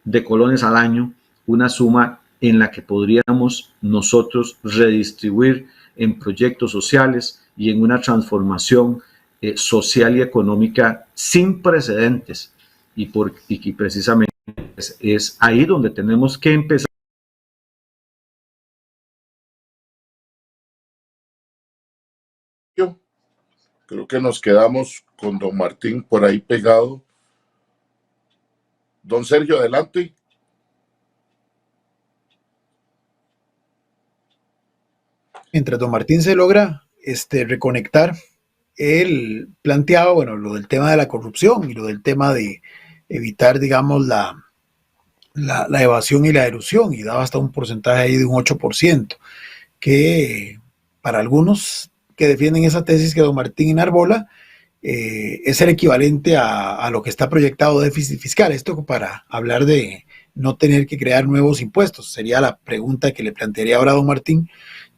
de colones al año, una suma en la que podríamos nosotros redistribuir en proyectos sociales y en una transformación social y económica sin precedentes. Y precisamente es ahí donde tenemos que empezar. Yo creo que nos quedamos con don Martín por ahí pegado. Don Sergio, adelante. Mientras don Martín se logra reconectar, él planteaba, bueno, lo del tema de la corrupción y lo del tema de evitar, digamos, la evasión y la elusión, y daba hasta un porcentaje ahí de un 8%, que para algunos que defienden esa tesis que don Martín enarbola, es el equivalente a lo que está proyectado déficit fiscal. Esto para hablar de no tener que crear nuevos impuestos, sería la pregunta que le plantearía ahora a don Martín,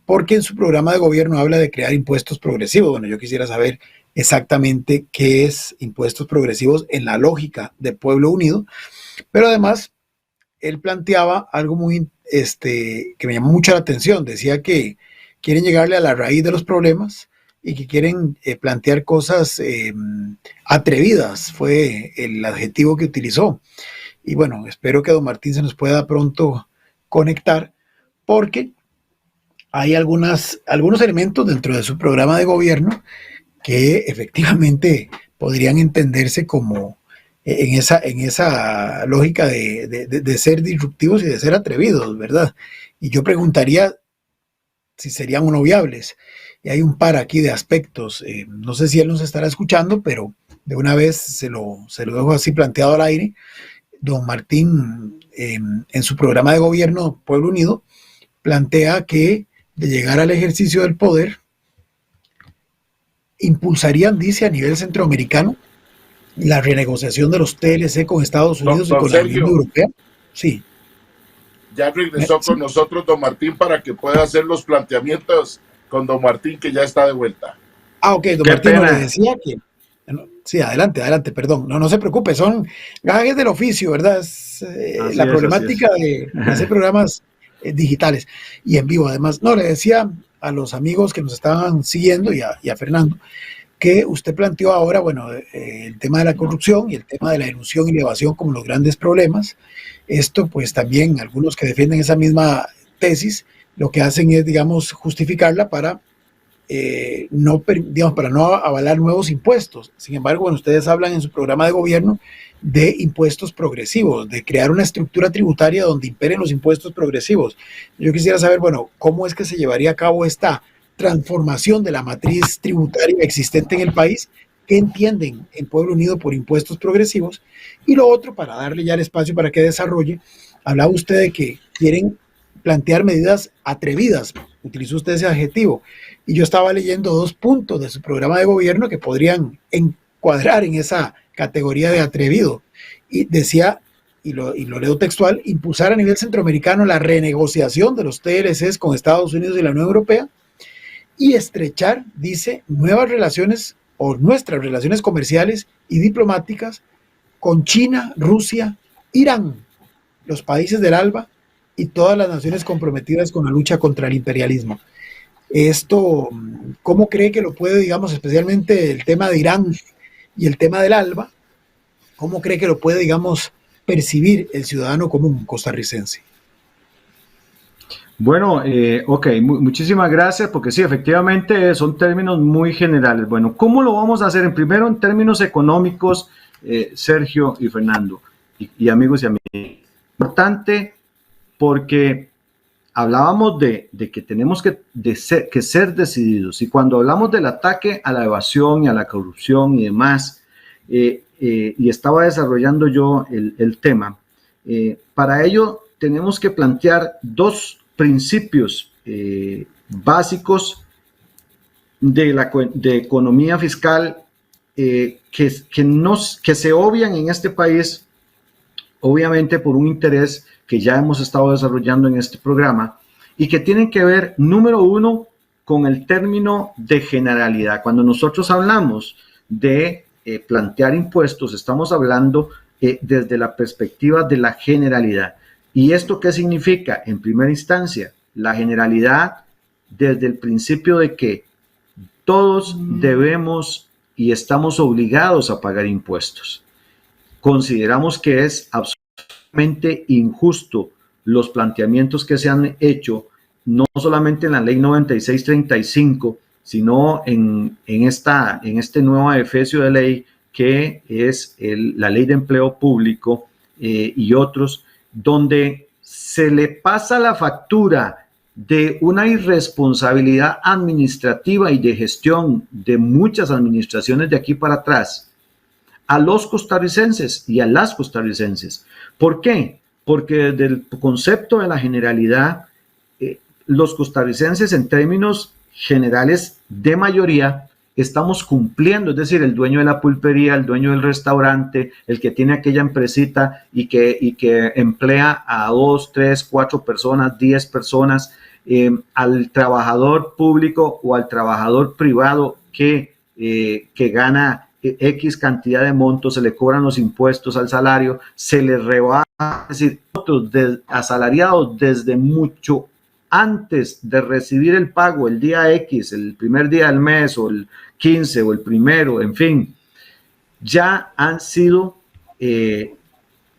porque en su programa de gobierno habla de crear impuestos progresivos. Bueno, yo quisiera saber exactamente qué es impuestos progresivos en la lógica de Pueblo Unido, pero además él planteaba algo muy que me llamó mucho la atención. Decía que quieren llegarle a la raíz de los problemas y que quieren plantear cosas atrevidas, fue el adjetivo que utilizó. Y bueno, espero que don Martín se nos pueda pronto conectar, porque hay algunos elementos dentro de su programa de gobierno que efectivamente podrían entenderse como en esa lógica de ser disruptivos y de ser atrevidos, ¿verdad? Y yo preguntaría si serían o no viables. Y hay un par aquí de aspectos. No sé si él nos estará escuchando, pero de una vez se lo dejo así planteado al aire. Don Martín, en su programa de gobierno Pueblo Unido, plantea que de llegar al ejercicio del poder, impulsarían, dice, a nivel centroamericano, la renegociación de los TLC con Estados Unidos y con la Unión Europea. Sí. Ya regresó con nosotros don Martín para que pueda hacer los planteamientos con don Martín, que ya está de vuelta. Ah, ok, don Martín le decía que... Sí, adelante, perdón. No se preocupe, son gajes del oficio, ¿verdad? Es la problemática de hacer programas digitales y en vivo, además. No, le decía a los amigos que nos estaban siguiendo y a Fernando, que usted planteó ahora, bueno, el tema de la corrupción y el tema de la ilusión y la evasión como los grandes problemas. Esto, pues también algunos que defienden esa misma tesis, lo que hacen es, digamos, justificarla para no avalar nuevos impuestos. Sin embargo, bueno, ustedes hablan en su programa de gobierno de impuestos progresivos, de crear una estructura tributaria donde imperen los impuestos progresivos. Yo quisiera saber, bueno, cómo es que se llevaría a cabo esta transformación de la matriz tributaria existente en el país. ¿Qué entienden en Pueblo Unido por impuestos progresivos? Y lo otro, para darle ya el espacio para que desarrolle, hablaba usted de que quieren plantear medidas atrevidas, utilizó usted ese adjetivo, y yo estaba leyendo 2 puntos de su programa de gobierno que podrían encuadrar en esa categoría de atrevido, y decía, y lo leo textual: impulsar a nivel centroamericano la renegociación de los TLCs con Estados Unidos y la Unión Europea, y estrechar, dice, nuestras relaciones comerciales y diplomáticas con China, Rusia, Irán, los países del ALBA y todas las naciones comprometidas con la lucha contra el imperialismo. Esto, ¿cómo cree que lo puede, digamos, especialmente el tema de Irán y el tema del ALBA, cómo cree que lo puede, digamos, percibir el ciudadano común costarricense? Bueno, ok, muchísimas gracias, porque sí, efectivamente son términos muy generales. Bueno, ¿cómo lo vamos a hacer? Primero, en términos económicos, Sergio y Fernando, y amigos y amigas. Importante porque hablábamos de que tenemos que ser decididos, y cuando hablamos del ataque a la evasión y a la corrupción y demás, y estaba desarrollando yo el tema, para ello tenemos que plantear dos principios básicos de economía fiscal que se obvian en este país, obviamente por un interés que ya hemos estado desarrollando en este programa, y que tienen que ver, número uno, con el término de generalidad. Cuando nosotros hablamos de plantear impuestos, estamos hablando desde la perspectiva de la generalidad. ¿Y esto qué significa? En primera instancia, la generalidad desde el principio de que todos debemos y estamos obligados a pagar impuestos. Consideramos que es absolutamente injusto los planteamientos que se han hecho, no solamente en la ley 9635, sino en este nuevo adefesio de ley que es la ley de empleo público y otros, donde se le pasa la factura de una irresponsabilidad administrativa y de gestión de muchas administraciones de aquí para atrás a los costarricenses y a las costarricenses. ¿Por qué? Porque desde el concepto de la generalidad, los costarricenses en términos generales de mayoría estamos cumpliendo, es decir, el dueño de la pulpería, el dueño del restaurante, el que tiene aquella empresita y que emplea a 2, 3, 4 personas, 10 personas, al trabajador público o al trabajador privado que gana X cantidad de montos, se le cobran los impuestos al salario, se le rebaja, es decir, otros asalariados desde mucho antes de recibir el pago, el día X, el primer día del mes o el 15 o el primero, en fin, ya han sido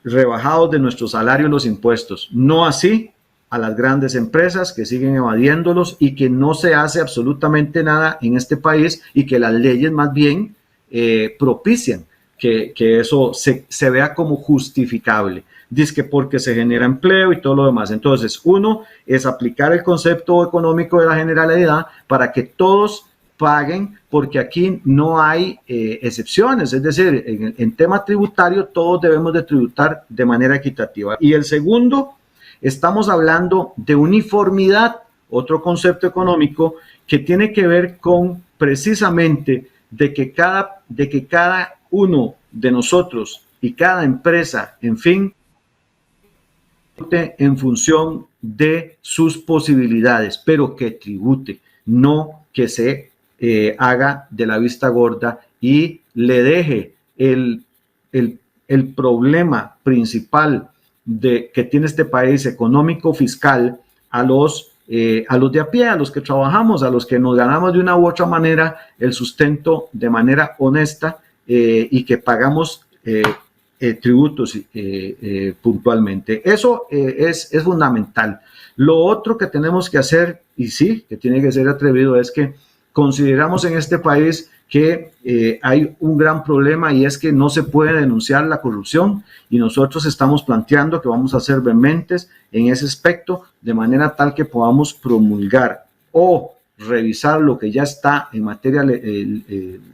rebajados de nuestro salario los impuestos. No así a las grandes empresas que siguen evadiéndolos y que no se hace absolutamente nada en este país, y que las leyes más bien propician que eso se vea como justificable. Dice que porque se genera empleo y todo lo demás. Entonces, uno es aplicar el concepto económico de la generalidad para que todos paguen, porque aquí no hay excepciones. Es decir, en tema tributario todos debemos de tributar de manera equitativa. Y el segundo, estamos hablando de uniformidad, otro concepto económico que tiene que ver con precisamente de que cada uno de nosotros y cada empresa, en fin, en función de sus posibilidades, pero que tribute, no que se haga de la vista gorda y le deje el problema principal que tiene este país económico fiscal a los de a pie, a los que trabajamos, a los que nos ganamos de una u otra manera el sustento de manera honesta y que pagamos tributos puntualmente. Eso es fundamental. Lo otro que tenemos que hacer, y sí, que tiene que ser atrevido, es que consideramos en este país que hay un gran problema, y es que no se puede denunciar la corrupción, y nosotros estamos planteando que vamos a ser vehementes en ese aspecto, de manera tal que podamos promulgar o revisar lo que ya está en materia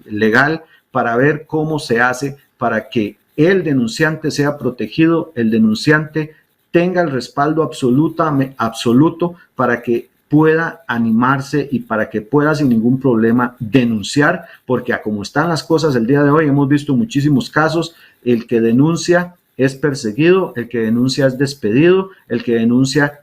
legal para ver cómo se hace para que el denunciante sea protegido, el denunciante tenga el respaldo absoluto para que pueda animarse y para que pueda sin ningún problema denunciar, porque a como están las cosas el día de hoy, hemos visto muchísimos casos, el que denuncia es perseguido, el que denuncia es despedido, el que denuncia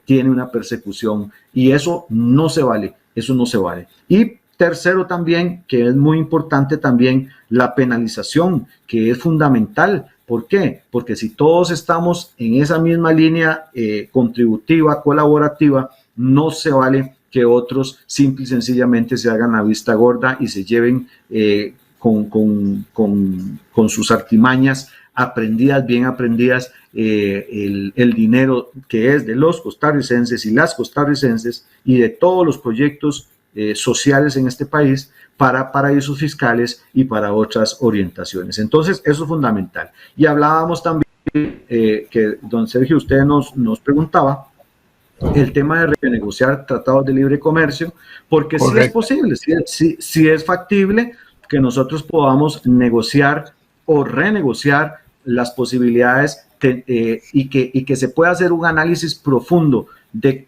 tiene una persecución, y eso no se vale, eso no se vale. Y tercero también, que es muy importante también, la penalización, que es fundamental. ¿Por qué? Porque si todos estamos en esa misma línea contributiva, colaborativa, no se vale que otros simple y sencillamente se hagan la vista gorda y se lleven con sus artimañas bien aprendidas, el dinero que es de los costarricenses y las costarricenses y de todos los proyectos sociales en este país para paraísos fiscales y para otras orientaciones. Entonces, eso es fundamental. Y hablábamos también que, don Sergio, usted nos preguntaba el tema de renegociar tratados de libre comercio, porque sí es posible, sí es factible que nosotros podamos negociar o renegociar las posibilidades y que se pueda hacer un análisis profundo de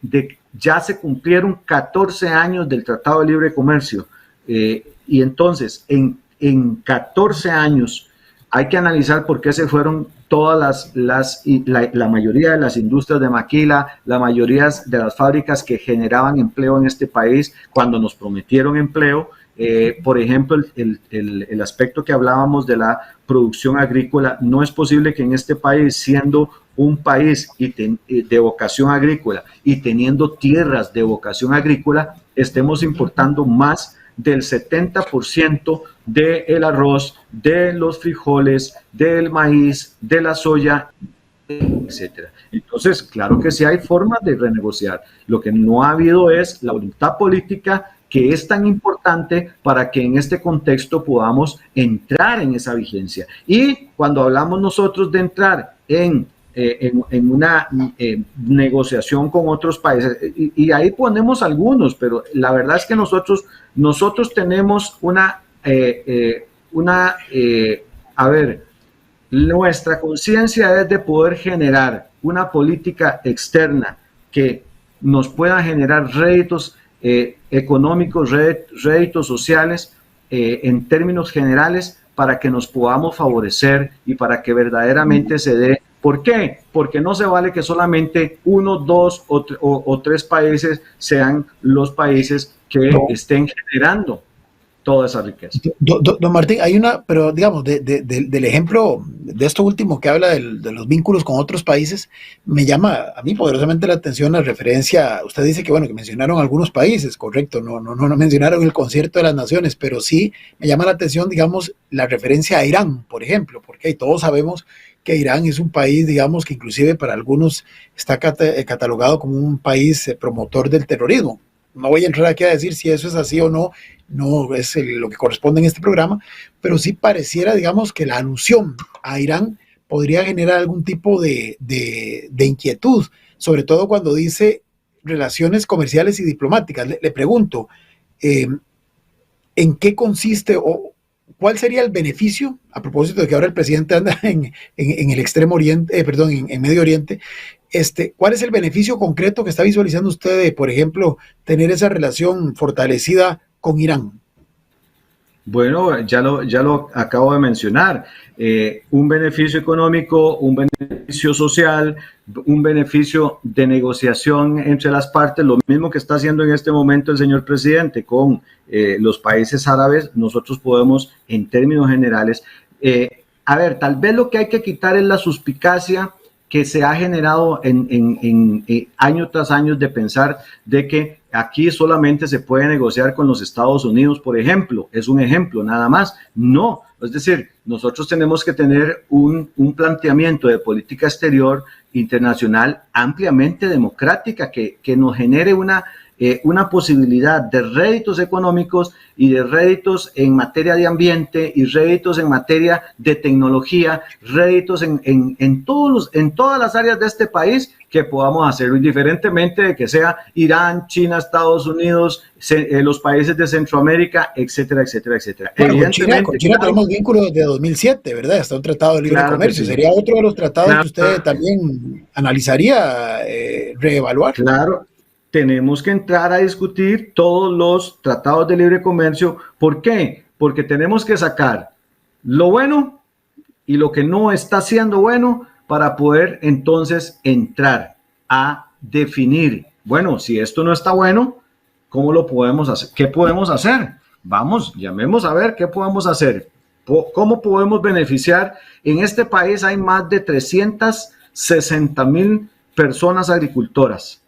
ya se cumplieron 14 años del Tratado de Libre Comercio, y entonces en 14 años hay que analizar por qué se fueron todas la mayoría de las industrias de maquila, la mayoría de las fábricas que generaban empleo en este país cuando nos prometieron empleo. Por ejemplo, el aspecto que hablábamos de la producción agrícola, no es posible que en este país, siendo un país de vocación agrícola y teniendo tierras de vocación agrícola, estemos importando más del 70% del arroz, de los frijoles, del maíz, de la soya, etcétera. Entonces, claro que sí hay formas de renegociar. Lo que no ha habido es la voluntad política, que es tan importante para que en este contexto podamos entrar en esa vigencia. Y cuando hablamos nosotros de entrar en una negociación con otros países, y ahí ponemos algunos, pero la verdad es que nosotros tenemos nuestra conciencia es de poder generar una política externa que nos pueda generar réditos económicos, réditos sociales en términos generales, para que nos podamos favorecer y para que verdaderamente se dé. ¿Por qué? Porque no se vale que solamente 1, 2 o 3 países sean los países que estén generando toda esa riqueza. Don Martín, hay pero digamos, del ejemplo de esto último que habla de los vínculos con otros países, me llama a mí poderosamente la atención la referencia. Usted dice que que mencionaron algunos países, correcto, no mencionaron el concierto de las naciones, pero sí me llama la atención, digamos, la referencia a Irán, por ejemplo, porque todos sabemos que Irán es un país, digamos, que inclusive para algunos está catalogado como un país promotor del terrorismo. No voy a entrar aquí a decir si eso es así o no, no es lo que corresponde en este programa, pero sí pareciera, digamos, que la alusión a Irán podría generar algún tipo de inquietud, sobre todo cuando dice relaciones comerciales y diplomáticas. Le pregunto, ¿en qué consiste o cuál sería el beneficio, a propósito de que ahora el presidente anda en el Extremo Oriente, en Medio Oriente? ¿Cuál es el beneficio concreto que está visualizando usted de, por ejemplo, tener esa relación fortalecida con Irán? Bueno, ya lo acabo de mencionar. Un beneficio económico, un beneficio social, un beneficio de negociación entre las partes, lo mismo que está haciendo en este momento el señor presidente con los países árabes. Nosotros podemos, en términos generales, tal vez lo que hay que quitar es la suspicacia que se ha generado en año tras año de pensar de que aquí solamente se puede negociar con los Estados Unidos, por ejemplo. Es un ejemplo nada más. No, es decir, nosotros tenemos que tener un planteamiento de política exterior internacional ampliamente democrática que nos genere una posibilidad de réditos económicos y de réditos en materia de ambiente y réditos en materia de tecnología, réditos en todas las áreas de este país que podamos hacerlo, indiferentemente de que sea Irán, China, Estados Unidos, los países de Centroamérica, etcétera, etcétera, etcétera. Bueno, con China tenemos vínculos desde 2007, ¿verdad? Está un tratado de libre comercio. Sí. ¿Sería otro de los tratados que usted también analizaría reevaluar? Claro. Tenemos que entrar a discutir todos los tratados de libre comercio. ¿Por qué? Porque tenemos que sacar lo bueno y lo que no está siendo bueno para poder entonces entrar a definir, bueno, si esto no está bueno, ¿cómo lo podemos hacer? ¿Qué podemos hacer? Vamos, llamemos a ver qué podemos hacer. ¿Cómo podemos beneficiar? En este país hay más de 360,000 personas agricultoras.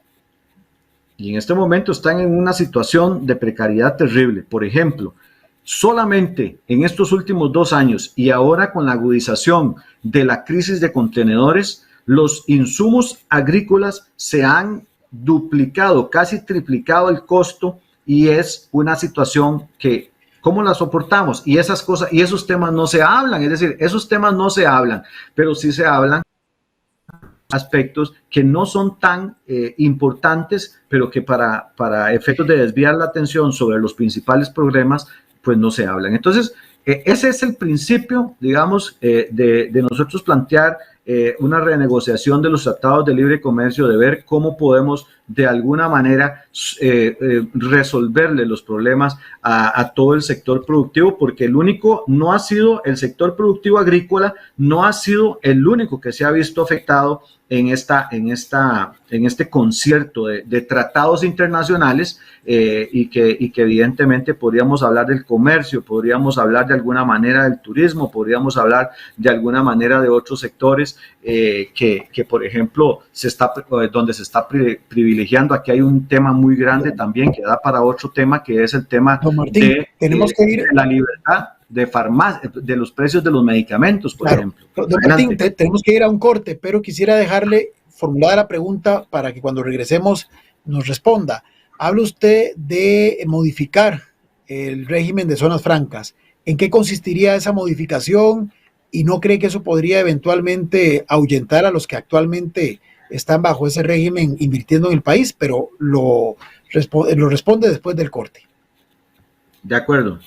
Y en este momento están en una situación de precariedad terrible. Por ejemplo, solamente en estos últimos 2 años y ahora con la agudización de la crisis de contenedores, los insumos agrícolas se han duplicado, casi triplicado el costo, y es una situación que, ¿cómo la soportamos? Y esas cosas, y esos temas no se hablan, es decir, esos temas no se hablan, pero sí se hablan aspectos que no son tan importantes, pero que para efectos de desviar la atención sobre los principales problemas, pues no se hablan. Entonces, ese es el principio, digamos, de nosotros plantear una renegociación de los tratados de libre comercio, de ver cómo podemos de alguna manera resolverle los problemas a todo el sector productivo, porque el único no ha sido el sector productivo agrícola, no ha sido el único que se ha visto afectado en este concierto de tratados internacionales, y que evidentemente podríamos hablar del comercio, podríamos hablar de alguna manera del turismo, podríamos hablar de alguna manera de otros sectores que por ejemplo, donde se está privilegiando. Aquí hay un tema muy grande también que da para otro tema, que es el tema de la libertad de farmacia, de los precios de los medicamentos, por ejemplo. Don Martín, tenemos que ir a un corte, pero quisiera dejarle formulada la pregunta para que cuando regresemos nos responda. Habla usted de modificar el régimen de zonas francas. ¿En qué consistiría esa modificación? ¿Y no cree que eso podría eventualmente ahuyentar a los que actualmente están bajo ese régimen invirtiendo en el país? Pero lo responde después del corte. De acuerdo.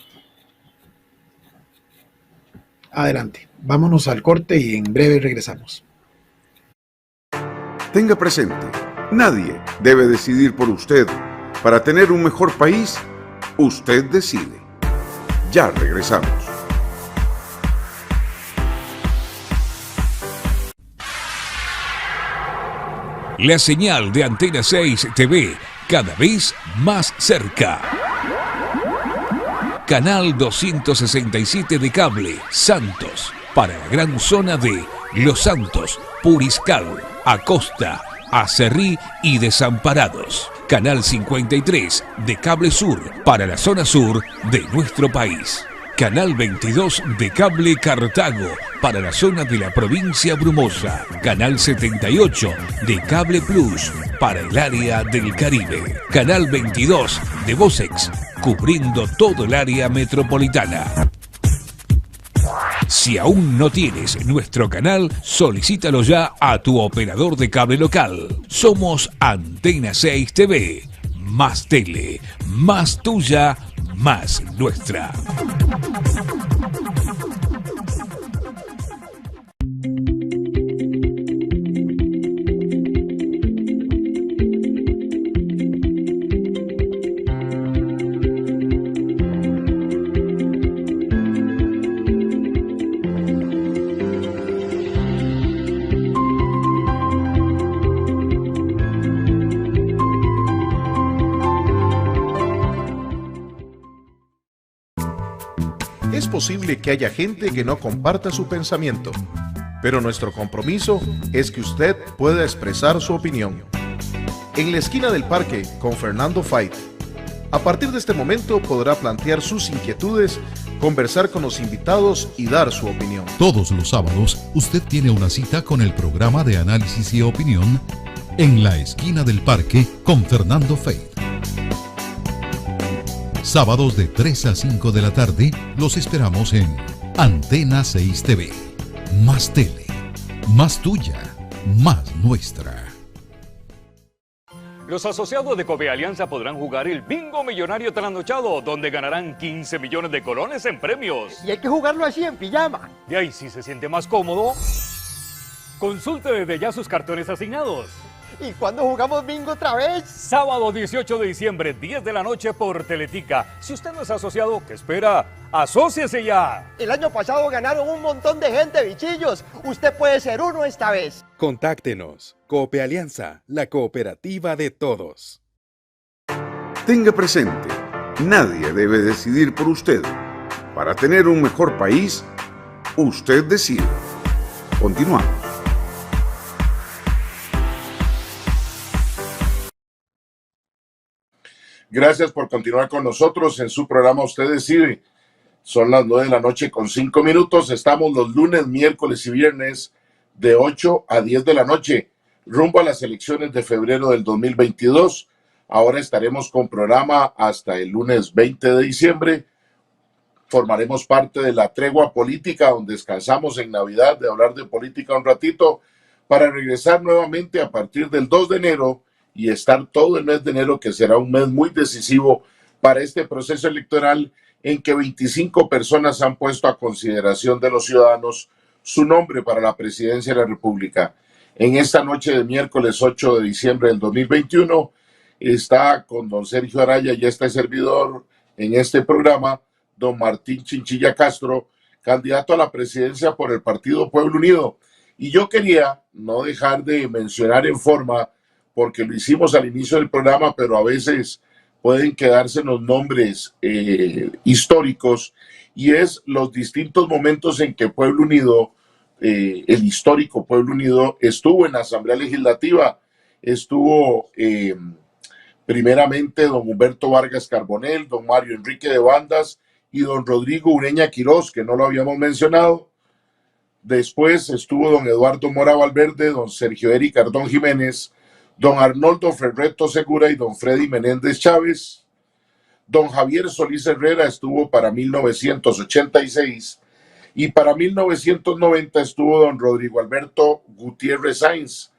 Adelante, vámonos al corte y en breve regresamos. Tenga presente, nadie debe decidir por usted. Para tener un mejor país, usted decide. Ya regresamos. La señal de Antena 6 TV, cada vez más cerca. Canal 267 de cable, Santos, para la gran zona de Los Santos, Puriscal, Acosta, Acerrí y Desamparados. Canal 53 de cable sur, para la zona sur de nuestro país. Canal 22 de cable Cartago, para la zona de la provincia Brumosa. Canal 78 de cable Plus, para el área del Caribe. Canal 22 de Vocex, cubriendo todo el área metropolitana. Si aún no tienes nuestro canal, solicítalo ya a tu operador de cable local. Somos Antena 6 TV. Más tele, más tuya, más nuestra. Es posible que haya gente que no comparta su pensamiento, pero nuestro compromiso es que usted pueda expresar su opinión. En la esquina del parque con Fernando Fait. A partir de este momento podrá plantear sus inquietudes, conversar con los invitados y dar su opinión. Todos los sábados usted tiene una cita con el programa de análisis y opinión en la esquina del parque con Fernando Fait. Sábados de 3 a 5 de la tarde los esperamos en Antena 6 TV. Más tele, más tuya, más nuestra. Los asociados de Copealianza podrán jugar el Bingo Millonario Trasnochado, donde ganarán 15 millones de colones en premios. Y hay que jugarlo así en pijama. De ahí, si se siente más cómodo, consulte desde ya sus cartones asignados. ¿Y cuándo jugamos bingo otra vez? Sábado 18 de diciembre, 10 de la noche por Teletica. Si usted no es asociado, ¿qué espera? ¡Asóciese ya! El año pasado ganaron un montón de gente, bichillos. Usted puede ser uno esta vez. Contáctenos. Copealianza, la cooperativa de todos. Tenga presente, nadie debe decidir por usted. Para tener un mejor país, usted decide. Continuamos. Gracias por continuar con nosotros en su programa Usted Decide. Son las 9:05 p.m. Estamos los lunes, miércoles y viernes de 8 a 10 de la noche, rumbo a las elecciones de febrero del 2022. Ahora estaremos con programa hasta el lunes 20 de diciembre. Formaremos parte de la tregua política, donde descansamos en Navidad de hablar de política un ratito, para regresar nuevamente a partir del 2 de enero y estar todo el mes de enero, que será un mes muy decisivo para este proceso electoral, en que 25 personas han puesto a consideración de los ciudadanos su nombre para la presidencia de la República. En esta noche de miércoles 8 de diciembre del 2021 está con don Sergio Araya y este servidor en este programa, don Martín Chinchilla Castro, candidato a la presidencia por el Partido Pueblo Unido. Y yo quería no dejar de mencionar en forma, porque lo hicimos al inicio del programa, pero a veces pueden quedarse los nombres históricos, y es los distintos momentos en que Pueblo Unido, el histórico Pueblo Unido, estuvo en la Asamblea Legislativa. Estuvo primeramente don Humberto Vargas Carbonell, don Mario Enrique de Bandas y don Rodrigo Ureña Quirós, que no lo habíamos mencionado. Después estuvo don Eduardo Mora Valverde, don Sergio Eric Ardón Jiménez, don Arnoldo Ferreto Segura y don Freddy Menéndez Chávez. Don Javier Solís Herrera estuvo para 1986 y para 1990 estuvo don Rodrigo Alberto Gutiérrez Sainz,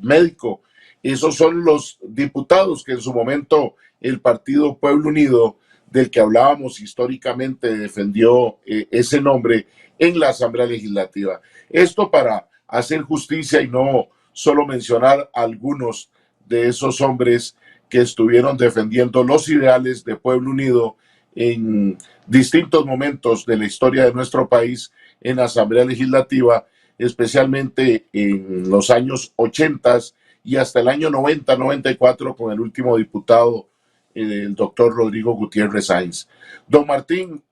médico. Esos son los diputados que en su momento el Partido Pueblo Unido, del que hablábamos históricamente, defendió ese nombre en la Asamblea Legislativa. Esto para hacer justicia y no solo mencionar algunos de esos hombres que estuvieron defendiendo los ideales de Pueblo Unido en distintos momentos de la historia de nuestro país en la Asamblea Legislativa, especialmente en los años 80 y hasta el año 90-94 con el último diputado, el doctor Rodrigo Gutiérrez Sainz. Don Martín,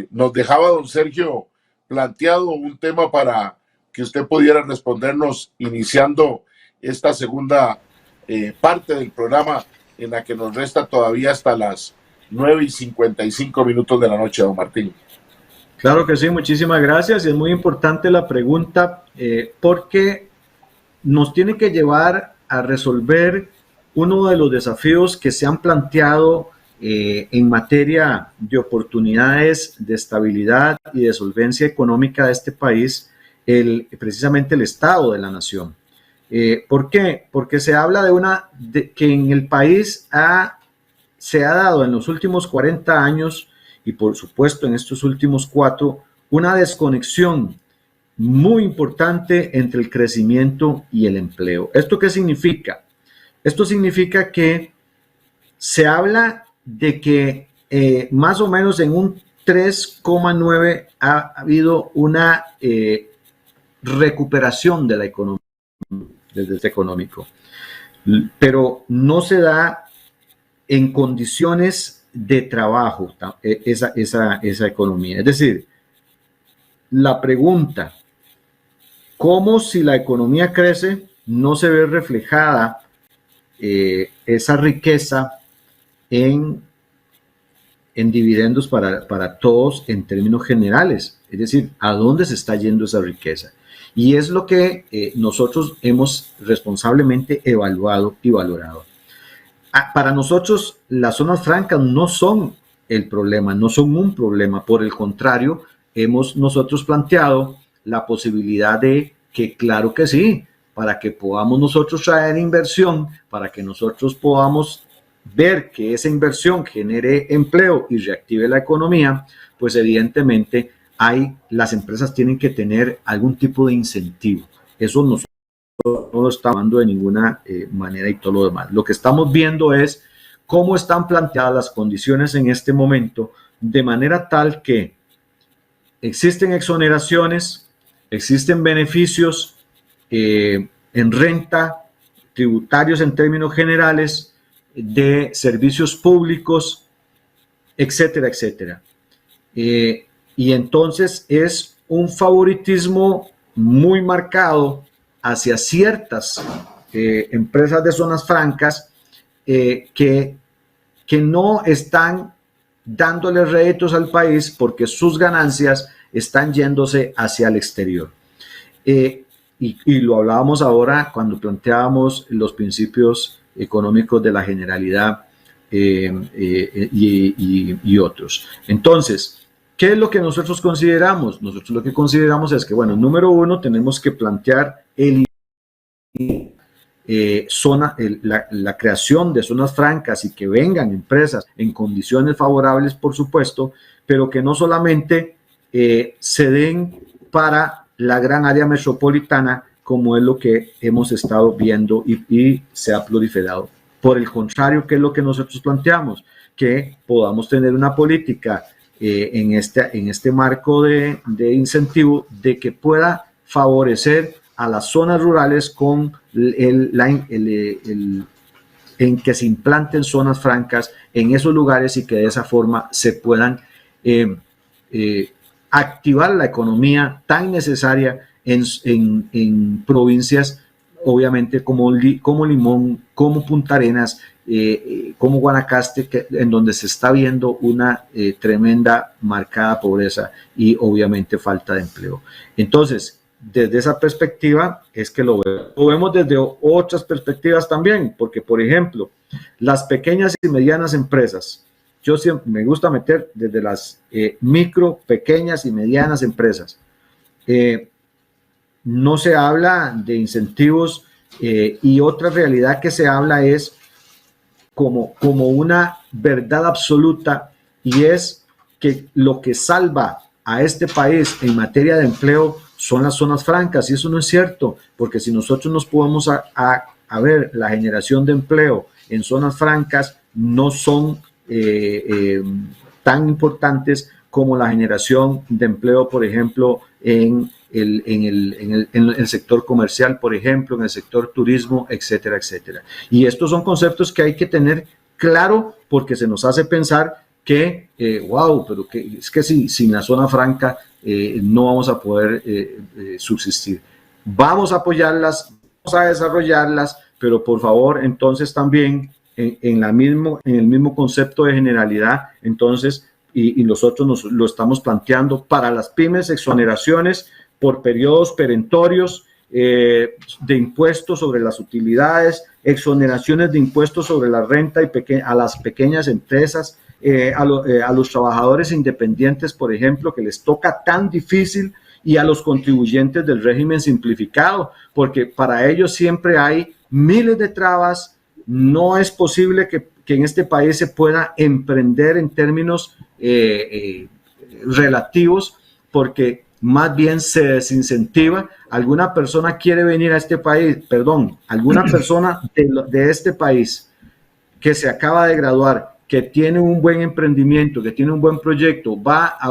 nos dejaba don Sergio planteado un tema para que usted pudiera respondernos iniciando esta segunda parte del programa, en la que nos resta todavía hasta las 9:55 de la noche, don Martín. Claro que sí, muchísimas gracias. Es muy importante la pregunta porque nos tiene que llevar a resolver uno de los desafíos que se han planteado en materia de oportunidades, de estabilidad y de solvencia económica de este país, precisamente el Estado de la Nación. ¿Por qué? Porque se habla de que en el país se ha dado en los últimos 40 años y por supuesto en estos últimos 4, una desconexión muy importante entre el crecimiento y el empleo. ¿Esto qué significa? Esto significa que se habla de que más o menos en un 3,9 ha habido una recuperación de la economía, desde el económico, pero no se da en condiciones de trabajo esa economía. Es decir, la pregunta, ¿cómo si la economía crece no se ve reflejada esa riqueza en dividendos para todos en términos generales? Es decir, ¿a dónde se está yendo esa riqueza? Y es lo que nosotros hemos responsablemente evaluado y valorado. Para nosotros, las zonas francas no son el problema, no son un problema. Por el contrario, hemos nosotros planteado la posibilidad de que, claro que sí, para que podamos nosotros traer inversión, para que nosotros podamos ver que esa inversión genere empleo y reactive la economía, pues evidentemente las empresas tienen que tener algún tipo de incentivo. Eso nosotros no lo estamos hablando de ninguna manera y todo lo demás. Lo que estamos viendo es cómo están planteadas las condiciones en este momento, de manera tal que existen exoneraciones, existen beneficios en renta, tributarios en términos generales, de servicios públicos, etcétera, etcétera. Y entonces es un favoritismo muy marcado hacia ciertas empresas de zonas francas que no están dándole réditos al país porque sus ganancias están yéndose hacia el exterior. Y lo hablábamos ahora cuando planteábamos los principios económicos de la generalidad y otros. Entonces, ¿qué es lo que nosotros consideramos? Nosotros lo que consideramos es que, bueno, número uno, tenemos que plantear la creación de zonas francas y que vengan empresas en condiciones favorables, por supuesto, pero que no solamente se den para la gran área metropolitana, como es lo que hemos estado viendo y se ha proliferado. Por el contrario, ¿qué es lo que nosotros planteamos? Que podamos tener una política en este marco de incentivo de que pueda favorecer a las zonas rurales con en que se implanten zonas francas en esos lugares y que de esa forma se puedan activar la economía tan necesaria en provincias, obviamente como Limón, como Punta Arenas, como Guanacaste, en donde se está viendo una tremenda marcada pobreza y obviamente falta de empleo. Entonces, desde esa perspectiva es que lo vemos desde otras perspectivas también, porque por ejemplo, las pequeñas y medianas empresas, yo siempre me gusta meter desde las micro, pequeñas y medianas empresas. No se habla de incentivos y otra realidad que se habla es como una verdad absoluta, y es que lo que salva a este país en materia de empleo son las zonas francas, y eso no es cierto, porque si nosotros nos podemos a ver la generación de empleo en zonas francas, no son tan importantes como la generación de empleo, por ejemplo, en el sector comercial, por ejemplo, en el sector turismo, etcétera, etcétera. Y estos son conceptos que hay que tener claro, porque se nos hace pensar que, pero es que sin la zona franca no vamos a poder subsistir. Vamos a apoyarlas, vamos a desarrollarlas, pero por favor, entonces también en el mismo concepto de generalidad, entonces, y nosotros lo estamos planteando para las pymes, exoneraciones por periodos perentorios de impuestos sobre las utilidades, exoneraciones de impuestos sobre la renta a las pequeñas empresas, a los trabajadores independientes, por ejemplo, que les toca tan difícil, y a los contribuyentes del régimen simplificado, porque para ellos siempre hay miles de trabas. No es posible que en este país se pueda emprender en términos relativos, porque más bien se desincentiva. Alguna persona quiere venir a este país, alguna persona de este país que se acaba de graduar, que tiene un buen emprendimiento, que tiene un buen proyecto, va a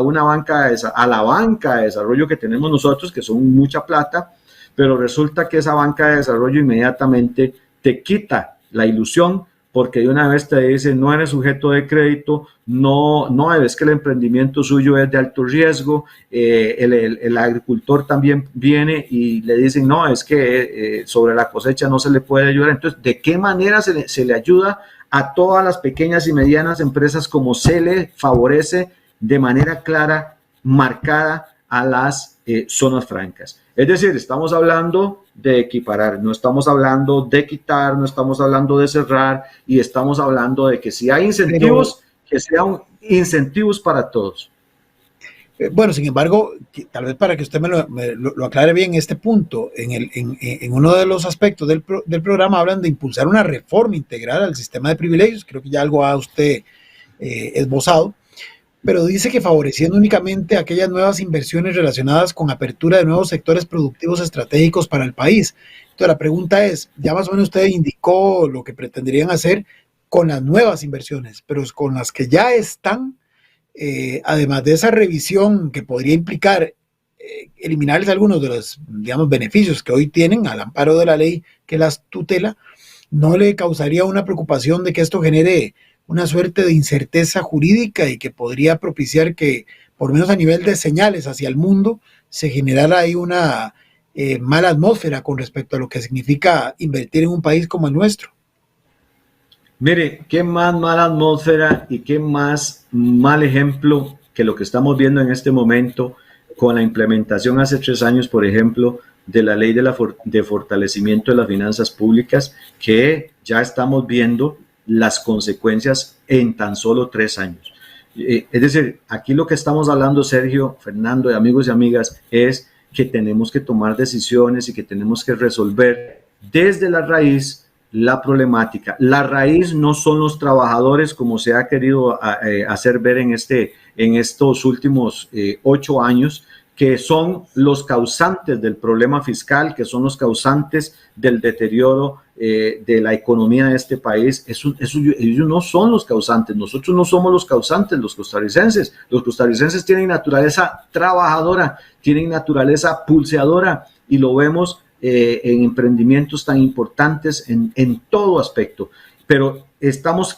la banca de desarrollo que tenemos nosotros, que son mucha plata, pero resulta que esa banca de desarrollo inmediatamente te quita la ilusión, porque de una vez te dice: no eres sujeto de crédito, no es que el emprendimiento suyo es de alto riesgo. El agricultor también viene y le dicen: no, es que sobre la cosecha no se le puede ayudar. Entonces, ¿de qué manera se le ayuda a todas las pequeñas y medianas empresas como se le favorece de manera clara, marcada a las zonas francas? Es decir, estamos hablando de equiparar, no estamos hablando de quitar, no estamos hablando de cerrar, y estamos hablando de que si hay incentivos, que sean incentivos para todos. Bueno, sin embargo, tal vez para que usted me lo aclare bien este punto, en uno de los aspectos del programa hablan de impulsar una reforma integral al sistema de privilegios. Creo que ya algo ha usted esbozado, pero dice que favoreciendo únicamente aquellas nuevas inversiones relacionadas con apertura de nuevos sectores productivos estratégicos para el país. Entonces la pregunta es, ya más o menos usted indicó lo que pretenderían hacer con las nuevas inversiones, pero con las que ya están, además de esa revisión que podría implicar eliminarles algunos de los, digamos, beneficios que hoy tienen al amparo de la ley que las tutela, ¿no le causaría una preocupación de que esto genere una suerte de incerteza jurídica y que podría propiciar que, por lo menos a nivel de señales hacia el mundo, se generara ahí una mala atmósfera con respecto a lo que significa invertir en un país como el nuestro? Mire, qué más mala atmósfera y qué más mal ejemplo que lo que estamos viendo en este momento con la implementación hace 3 años, por ejemplo, de la ley de fortalecimiento de las finanzas públicas, que ya estamos viendo las consecuencias en tan solo 3 años. Es decir, aquí lo que estamos hablando, Sergio, Fernando y amigos y amigas, es que tenemos que tomar decisiones y que tenemos que resolver desde la raíz la problemática. La raíz no son los trabajadores, como se ha querido hacer ver en estos últimos 8 años, que son los causantes del problema fiscal, que son los causantes del deterioro de la economía de este país. Ellos no son los causantes, nosotros no somos los causantes, los costarricenses. Los costarricenses tienen naturaleza trabajadora, tienen naturaleza pulseadora, y lo vemos en emprendimientos tan importantes en todo aspecto. Pero les estamos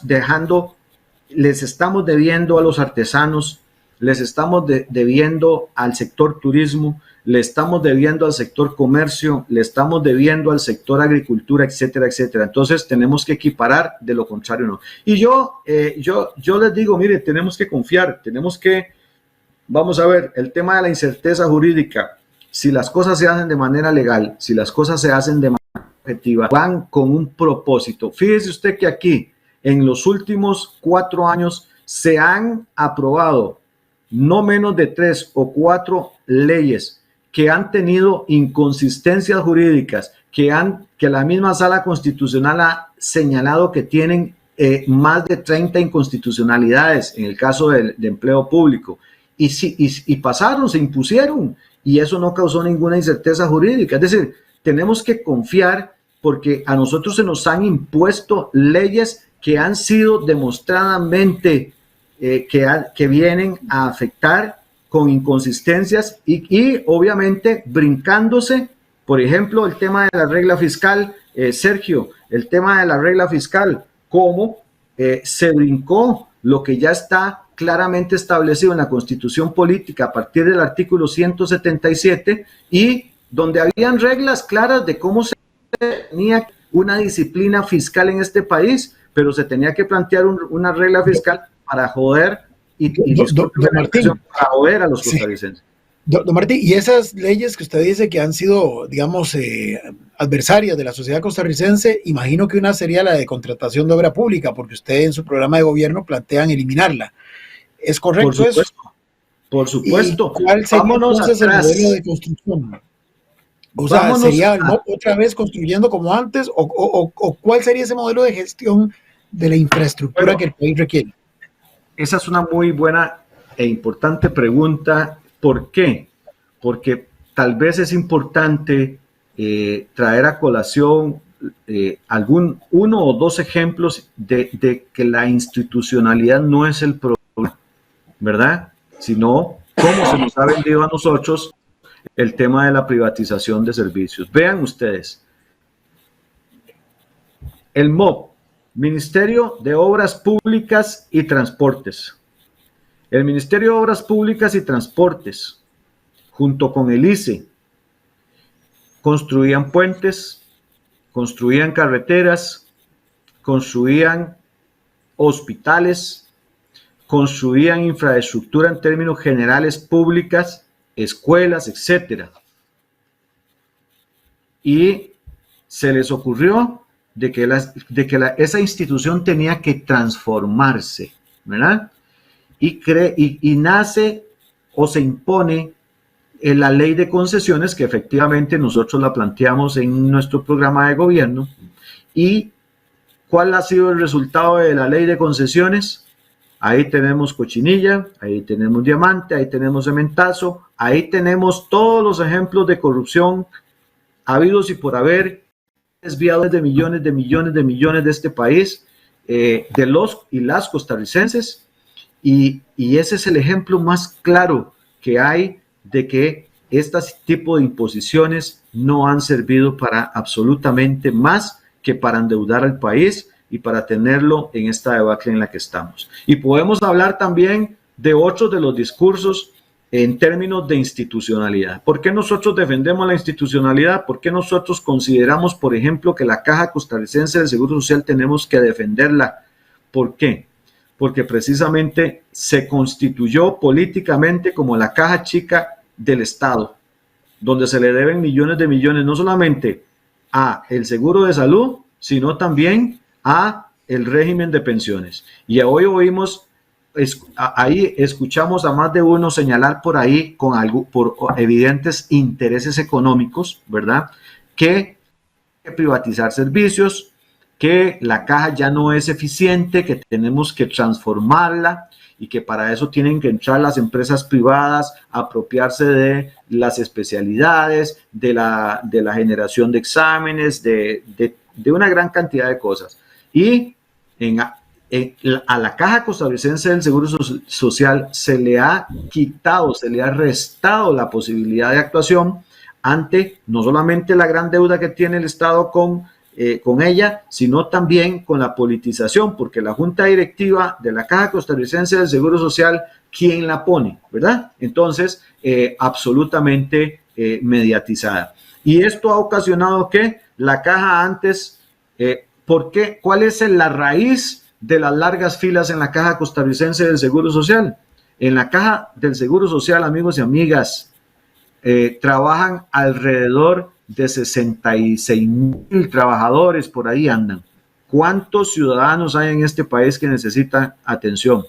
debiendo a los artesanos, les estamos debiendo al sector turismo, le estamos debiendo al sector comercio, le estamos debiendo al sector agricultura, etcétera, etcétera. Entonces tenemos que equiparar, de lo contrario no. Y yo les digo, mire, tenemos que confiar, vamos a ver, el tema de la incerteza jurídica, si las cosas se hacen de manera legal, si las cosas se hacen de manera objetiva, van con un propósito. Fíjese usted que aquí, en los últimos 4 años, se han aprobado no menos de 3 o 4 leyes que han tenido inconsistencias jurídicas, que la misma Sala Constitucional ha señalado que tienen más de 30 inconstitucionalidades en el caso de empleo público. Y pasaron, se impusieron, y eso no causó ninguna incerteza jurídica. Es decir, tenemos que confiar, porque a nosotros se nos han impuesto leyes que han sido demostradamente que vienen a afectar con inconsistencias y obviamente brincándose, por ejemplo, el tema de la regla fiscal, Sergio, el tema de la regla fiscal, cómo se brincó lo que ya está claramente establecido en la Constitución Política a partir del artículo 177, y donde habían reglas claras de cómo se tenía una disciplina fiscal en este país, pero se tenía que plantear una regla fiscal para joder para joder a los costarricenses. Don Martín, y esas leyes que usted dice que han sido, digamos, adversarias de la sociedad costarricense, imagino que una sería la de contratación de obra pública, porque usted en su programa de gobierno plantean eliminarla. ¿Es correcto eso? Por supuesto. ¿Y cuál sería entonces el modelo de construcción? O sea, ¿sería otra vez construyendo como antes? ¿O cuál sería ese modelo de gestión de la infraestructura que el país requiere? Esa es una muy buena e importante pregunta. ¿Por qué? Porque tal vez es importante traer a colación uno o dos ejemplos de que la institucionalidad no es el problema, ¿verdad? Sino cómo se nos ha vendido a nosotros el tema de la privatización de servicios. Vean ustedes, el MOP, Ministerio de Obras Públicas y Transportes. El Ministerio de Obras Públicas y Transportes, junto con el ICE, construían puentes, construían carreteras, construían hospitales, construían infraestructura en términos generales públicas, escuelas, etcétera. Y se les ocurrió de que esa institución tenía que transformarse, ¿verdad? Y nace o se impone en la ley de concesiones, que efectivamente nosotros la planteamos en nuestro programa de gobierno. ¿Y cuál ha sido el resultado de la ley de concesiones? Ahí tenemos Cochinilla, ahí tenemos Diamante, ahí tenemos Cementazo, ahí tenemos todos los ejemplos de corrupción habidos y por haber, desviados de millones de este país, de los y las costarricenses. Y ese es el ejemplo más claro que hay de que este tipo de imposiciones no han servido para absolutamente más que para endeudar al país y para tenerlo en esta debacle en la que estamos. Y podemos hablar también de otros de los discursos en términos de institucionalidad. ¿Por qué nosotros defendemos la institucionalidad? ¿Por qué nosotros consideramos, por ejemplo, que la Caja Costarricense del Seguro Social tenemos que defenderla? ¿Por qué? Porque precisamente se constituyó políticamente como la caja chica del Estado, donde se le deben millones de millones, no solamente a el seguro de salud, sino también a el régimen de pensiones. Y hoy oímos, ahí escuchamos a más de uno señalar por ahí por evidentes intereses económicos, ¿verdad? Que hay que privatizar servicios, que la caja ya no es eficiente, que tenemos que transformarla y que para eso tienen que entrar las empresas privadas, apropiarse de las especialidades, de la generación de exámenes, de una gran cantidad de cosas. Y a la Caja Costarricense del Seguro Social se le ha quitado, se le ha restado la posibilidad de actuación ante no solamente la gran deuda que tiene el Estado con ella, sino también con la politización, porque la Junta Directiva de la Caja Costarricense del Seguro Social, ¿quién la pone? ¿Verdad? Entonces, absolutamente mediatizada. Y esto ha ocasionado que la Caja antes, ¿por qué? ¿Cuál es la raíz de las largas filas en la Caja Costarricense del Seguro Social? En la Caja del Seguro Social, amigos y amigas, trabajan alrededor de 66,000 trabajadores, por ahí andan. ¿Cuántos ciudadanos hay en este país que necesitan atención?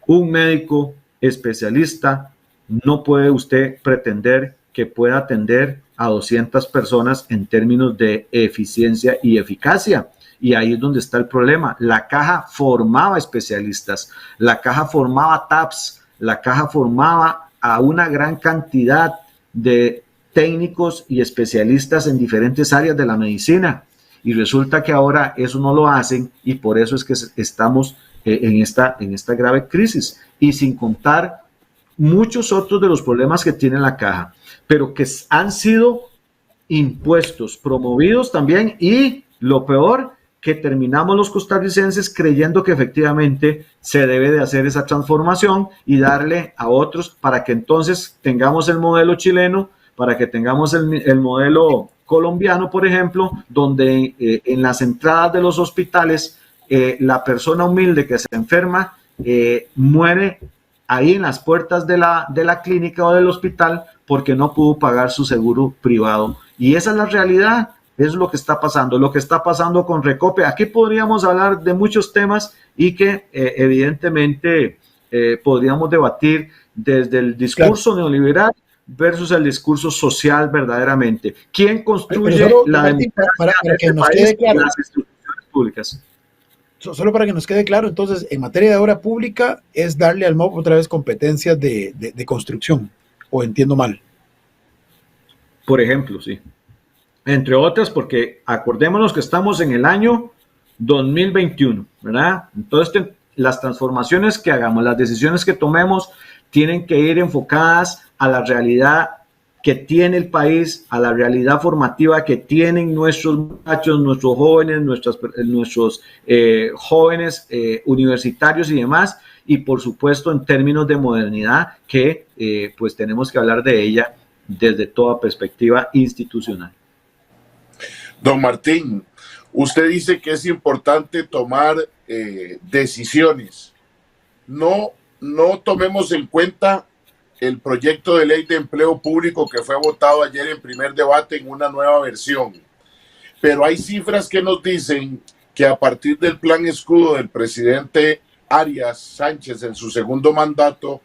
Un médico especialista no puede usted pretender que pueda atender a 200 personas en términos de eficiencia y eficacia. Y ahí es donde está el problema. La caja formaba especialistas, la caja formaba TAPS, la caja formaba a una gran cantidad de técnicos y especialistas en diferentes áreas de la medicina. Y resulta que ahora eso no lo hacen y por eso es que estamos en esta grave crisis. Y sin contar muchos otros de los problemas que tiene la caja, pero que han sido impuestos, promovidos también, y lo peor, que terminamos los costarricenses creyendo que efectivamente se debe de hacer esa transformación y darle a otros para que entonces tengamos el modelo chileno, para que tengamos el modelo colombiano, por ejemplo, donde en las entradas de los hospitales la persona humilde que se enferma muere ahí en las puertas de la clínica o del hospital porque no pudo pagar su seguro privado. Y esa es la realidad. Es lo que está pasando con Recope. Aquí podríamos hablar de muchos temas y que evidentemente podríamos debatir desde el discurso neoliberal versus el discurso social verdaderamente. ¿Quién construye la democracia para que nos quede claro, las instituciones públicas? Solo para que nos quede claro, entonces, en materia de obra pública es darle al MOP otra vez competencias de construcción, ¿o entiendo mal? Por ejemplo, sí. Entre otras, porque acordémonos que estamos en el año 2021, ¿verdad? Entonces, las transformaciones que hagamos, las decisiones que tomemos, tienen que ir enfocadas a la realidad que tiene el país, a la realidad formativa que tienen nuestros muchachos, nuestros jóvenes, nuestros jóvenes universitarios y demás, y por supuesto en términos de modernidad que pues tenemos que hablar de ella desde toda perspectiva institucional. Don Martín, usted dice que es importante tomar decisiones. No tomemos en cuenta el proyecto de ley de empleo público que fue votado ayer en primer debate en una nueva versión. Pero hay cifras que nos dicen que a partir del plan escudo del presidente Arias Sánchez en su segundo mandato,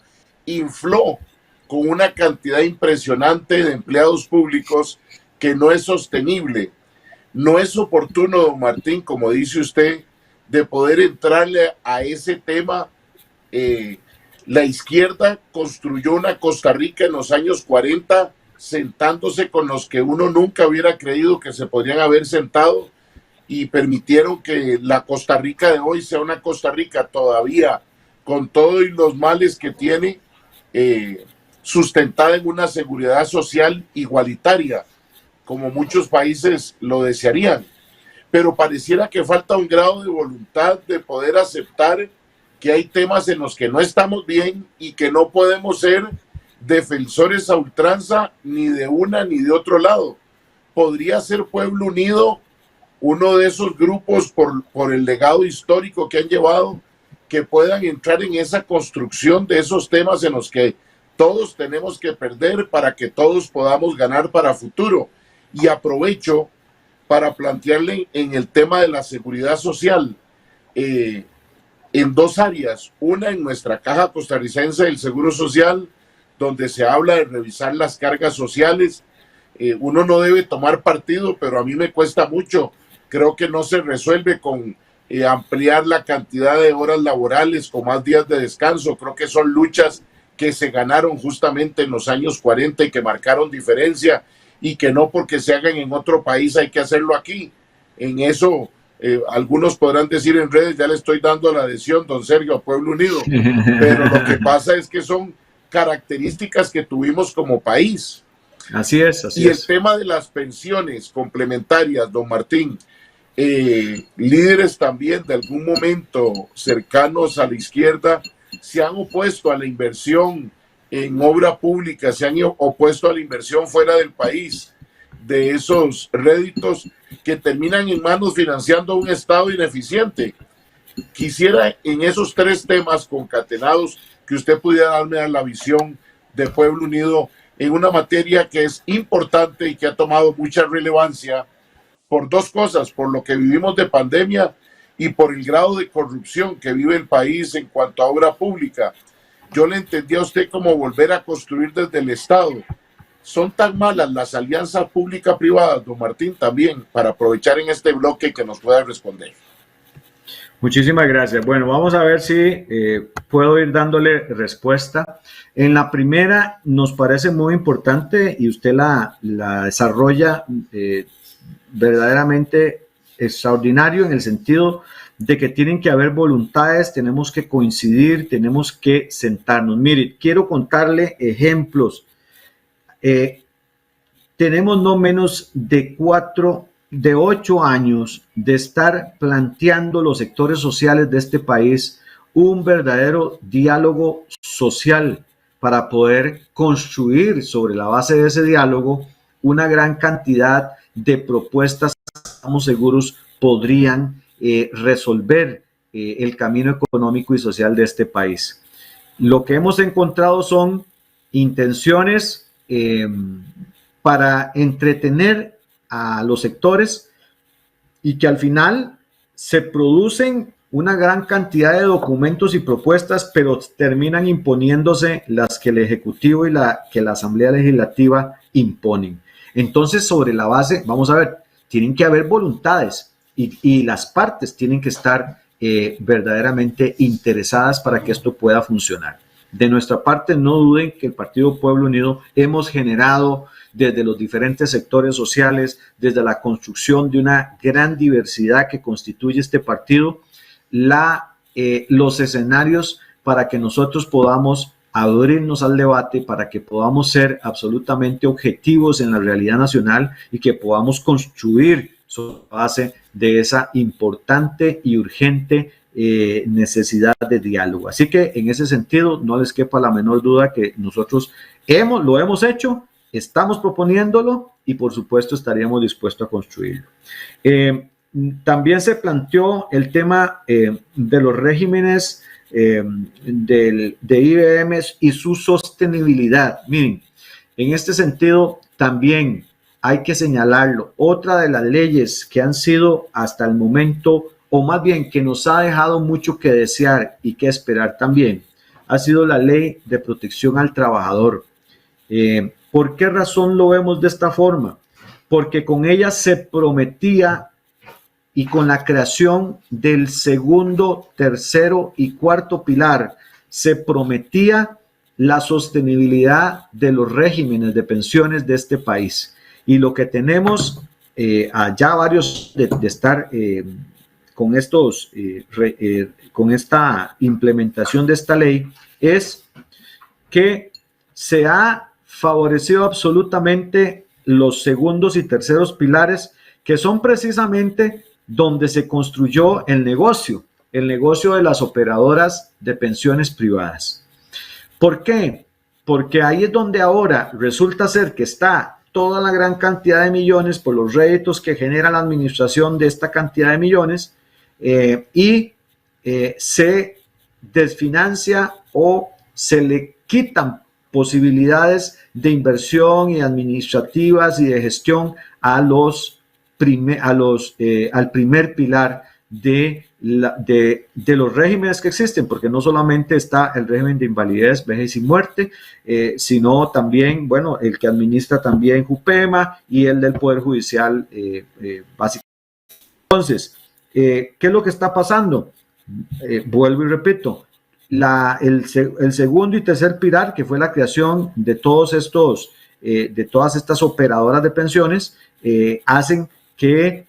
infló con una cantidad impresionante de empleados públicos que no es sostenible. No es oportuno, don Martín, como dice usted, de poder entrarle a ese tema. La izquierda construyó una Costa Rica en los años 40 sentándose con los que uno nunca hubiera creído que se podrían haber sentado y permitieron que la Costa Rica de hoy sea una Costa Rica todavía con todos los males que tiene, sustentada en una seguridad social igualitaria, como muchos países lo desearían. Pero pareciera que falta un grado de voluntad de poder aceptar que hay temas en los que no estamos bien y que no podemos ser defensores a ultranza ni de una ni de otro lado. Podría ser Pueblo Unido uno de esos grupos por el legado histórico que han llevado, que puedan entrar en esa construcción de esos temas en los que todos tenemos que perder para que todos podamos ganar para futuro. Y aprovecho para plantearle en el tema de la seguridad social, en dos áreas, una en nuestra Caja Costarricense del Seguro Social, donde se habla de revisar las cargas sociales. Uno no debe tomar partido, pero a mí me cuesta mucho. Creo que no se resuelve con ampliar la cantidad de horas laborales, con más días de descanso. Creo que son luchas que se ganaron justamente en los años 40 y que marcaron diferencia, y que no porque se hagan en otro país hay que hacerlo aquí. En eso algunos podrán decir en redes, ya le estoy dando la adhesión, don Sergio, a Pueblo Unido, pero lo que pasa es que son características que tuvimos como país. Así es, así y es. El tema de las pensiones complementarias, don Martín, líderes también de algún momento cercanos a la izquierda se han opuesto a la inversión en obra pública, se han opuesto a la inversión fuera del país, de esos réditos que terminan en manos financiando un Estado ineficiente. Quisiera en esos tres temas concatenados que usted pudiera darme la visión de Pueblo Unido en una materia que es importante y que ha tomado mucha relevancia por dos cosas: por lo que vivimos de pandemia y por el grado de corrupción que vive el país en cuanto a obra pública. Yo le entendí a usted como volver a construir desde el Estado. ¿Son tan malas las alianzas pública-privadas, don Martín, también, para aprovechar en este bloque que nos pueda responder? Muchísimas gracias. Bueno, vamos a ver si puedo ir dándole respuesta. En la primera nos parece muy importante y usted la desarrolla verdaderamente extraordinario en el sentido de que tienen que haber voluntades, tenemos que coincidir, tenemos que sentarnos. Mire, quiero contarle ejemplos. Tenemos no menos de 8 años de estar planteando los sectores sociales de este país un verdadero diálogo social para poder construir sobre la base de ese diálogo una gran cantidad de propuestas que estamos seguros podrían resolver el camino económico y social de este país. Lo que hemos encontrado son intenciones para entretener a los sectores y que al final se producen una gran cantidad de documentos y propuestas, pero terminan imponiéndose las que el Ejecutivo y que la Asamblea Legislativa imponen. Entonces, sobre la base, vamos a ver, tienen que haber voluntades y las partes tienen que estar verdaderamente interesadas para que esto pueda funcionar. De nuestra parte, no duden que el Partido Pueblo Unido hemos generado desde los diferentes sectores sociales, desde la construcción de una gran diversidad que constituye este partido, los escenarios para que nosotros podamos abrirnos al debate, para que podamos ser absolutamente objetivos en la realidad nacional y que podamos construir sobre la base de esa importante y urgente necesidad de diálogo. Así que en ese sentido no les quepa la menor duda que nosotros lo hemos hecho, estamos proponiéndolo y por supuesto estaríamos dispuestos a construirlo. También se planteó el tema de los regímenes de IBM y su sostenibilidad. Miren, en este sentido también hay que señalarlo. Otra de las leyes que han sido hasta el momento, o más bien que nos ha dejado mucho que desear y que esperar también, ha sido la Ley de Protección al Trabajador. ¿Por qué razón lo vemos de esta forma? Porque con ella se prometía, y con la creación del segundo, tercero y cuarto pilar, se prometía la sostenibilidad de los regímenes de pensiones de este país. Y lo que tenemos ya varios de estar con esta implementación de esta ley es que se ha favorecido absolutamente los segundos y terceros pilares, que son precisamente donde se construyó el negocio de las operadoras de pensiones privadas. ¿Por qué? porque ahí es donde ahora resulta ser que está toda la gran cantidad de millones por los réditos que genera la administración de esta cantidad de millones, y se desfinancia o se le quitan posibilidades de inversión y administrativas y de gestión al primer pilar de los regímenes que existen, porque no solamente está el régimen de invalidez, vejez y muerte, sino también, bueno, el que administra también JUPEMA y el del Poder Judicial, básicamente. Entonces, ¿qué es lo que está pasando? Vuelvo y repito, el segundo y tercer pilar, que fue la creación de todas estas operadoras de pensiones, hacen que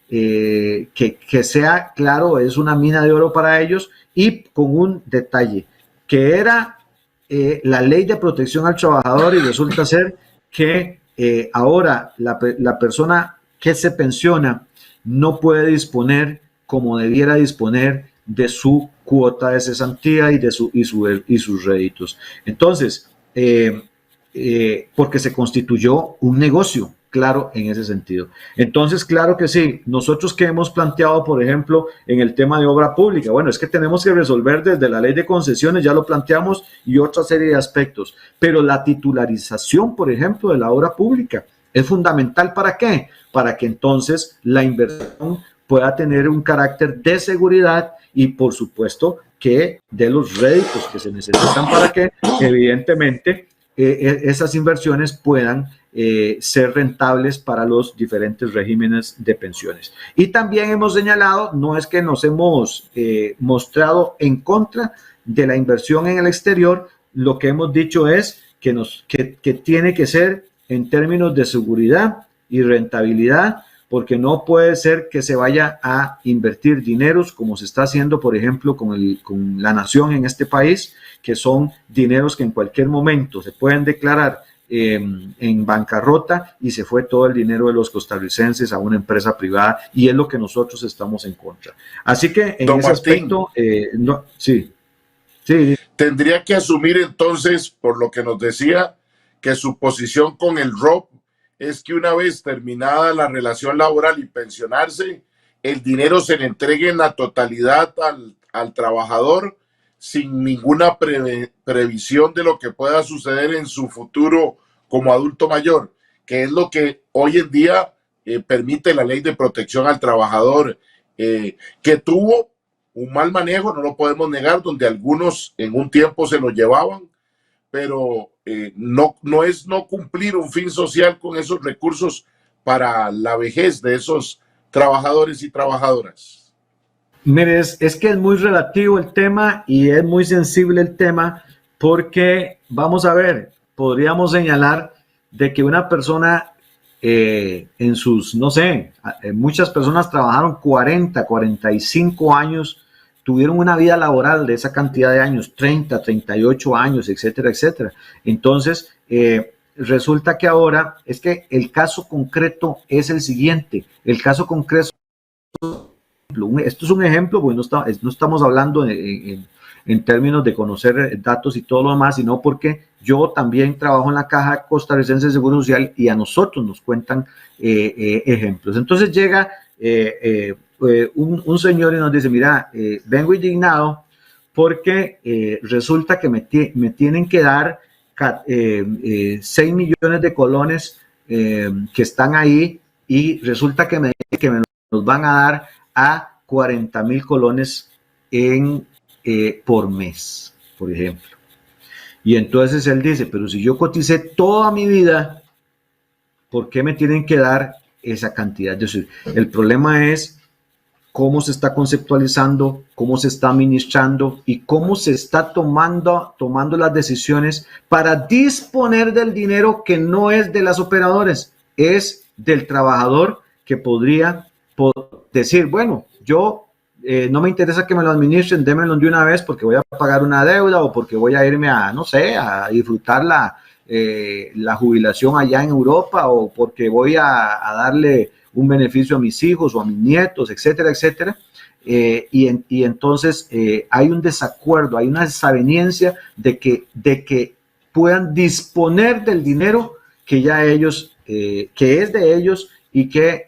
sea claro, es una mina de oro para ellos, y con un detalle, que era la ley de protección al trabajador, y resulta ser que ahora la persona que se pensiona no puede disponer como debiera disponer de su cuota de cesantía y sus réditos. Entonces, porque se constituyó un negocio, claro, en ese sentido. Entonces, claro que sí, nosotros que hemos planteado, por ejemplo, en el tema de obra pública, bueno, es que tenemos que resolver desde la ley de concesiones, ya lo planteamos, y otra serie de aspectos, pero la titularización, por ejemplo, de la obra pública es fundamental. ¿Para qué? Para que entonces la inversión pueda tener un carácter de seguridad y, por supuesto, que de los réditos que se necesitan para que, evidentemente, esas inversiones puedan ser rentables para los diferentes regímenes de pensiones. Y también hemos señalado, no es que nos hemos mostrado en contra de la inversión en el exterior, lo que hemos dicho es que tiene que ser en términos de seguridad y rentabilidad, porque no puede ser que se vaya a invertir dineros como se está haciendo, por ejemplo, con la nación en este país, que son dineros que en cualquier momento se pueden declarar en bancarrota, y se fue todo el dinero de los costarricenses a una empresa privada, y es lo que nosotros estamos en contra. Así que en ese aspecto, sí. Tendría que asumir entonces, por lo que nos decía, que su posición con el ROP es que una vez terminada la relación laboral y pensionarse, el dinero se le entregue en la totalidad al trabajador, sin ninguna previsión de lo que pueda suceder en su futuro como adulto mayor, que es lo que hoy en día permite la ley de protección al trabajador, que tuvo un mal manejo, no lo podemos negar, donde algunos en un tiempo se lo llevaban, pero no es no cumplir un fin social con esos recursos para la vejez de esos trabajadores y trabajadoras. Mire, es que es muy relativo el tema y es muy sensible el tema, porque, vamos a ver, podríamos señalar de que una persona en sus, no sé, muchas personas trabajaron 40, 45 años, tuvieron una vida laboral de esa cantidad de años, 30, 38 años, etcétera, etcétera. Entonces, resulta que ahora es que el caso concreto es el siguiente. El caso concreto, esto es un ejemplo, porque no estamos hablando en términos de conocer datos y todo lo demás, sino porque yo también trabajo en la Caja Costarricense de Seguro Social y a nosotros nos cuentan ejemplos. Entonces llega un señor y nos dice, mira, vengo indignado porque resulta que me tienen que dar 6 millones de colones que están ahí, y resulta que me dicen que me los van a dar a 40,000 colones por mes, por ejemplo. Y entonces él dice, pero si yo coticé toda mi vida, ¿por qué me tienen que dar esa cantidad? El problema es cómo se está conceptualizando, cómo se está administrando y cómo se está tomando las decisiones para disponer del dinero que no es de las operadoras, es del trabajador, que podría decir, bueno, yo no me interesa que me lo administren, démenlo de una vez porque voy a pagar una deuda, o porque voy a irme a, no sé, a disfrutar la jubilación allá en Europa, o porque voy a darle un beneficio a mis hijos o a mis nietos, etcétera, etcétera. Y entonces hay un desacuerdo, hay una desaveniencia de que puedan disponer del dinero que ya ellos, que es de ellos y que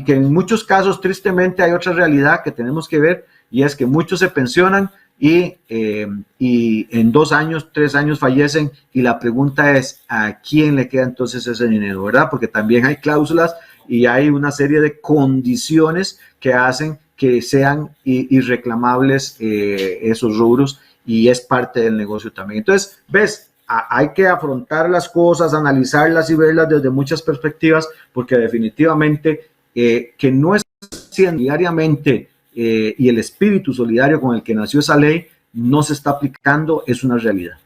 en muchos casos, tristemente, hay otra realidad que tenemos que ver, y es que muchos se pensionan y en 2 años, 3 años fallecen, y la pregunta es, ¿a quién le queda entonces ese dinero, verdad? Porque también hay cláusulas y hay una serie de condiciones que hacen que sean irreclamables esos rubros, y es parte del negocio también. Entonces, ves, hay que afrontar las cosas, analizarlas y verlas desde muchas perspectivas, porque definitivamente que no es diariamente y el espíritu solidario con el que nació esa ley no se está aplicando, es una realidad.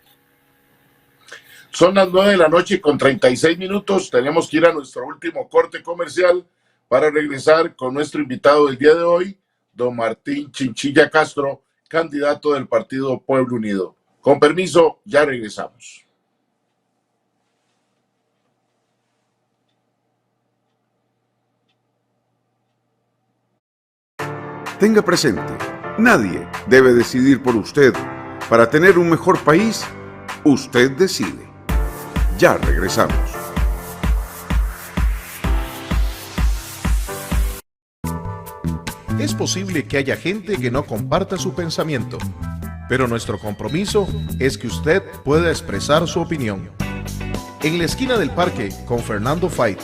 Son las 9:36 PM. Tenemos que ir a nuestro último corte comercial para regresar con nuestro invitado del día de hoy, don Martín Chinchilla Castro, candidato del partido Pueblo Unido. Con permiso, ya regresamos. Tenga presente, nadie debe decidir por usted. Para tener un mejor país, usted decide. Ya regresamos. Es posible que haya gente que no comparta su pensamiento, pero nuestro compromiso es que usted pueda expresar su opinión. En la esquina del parque con Fernando Fait.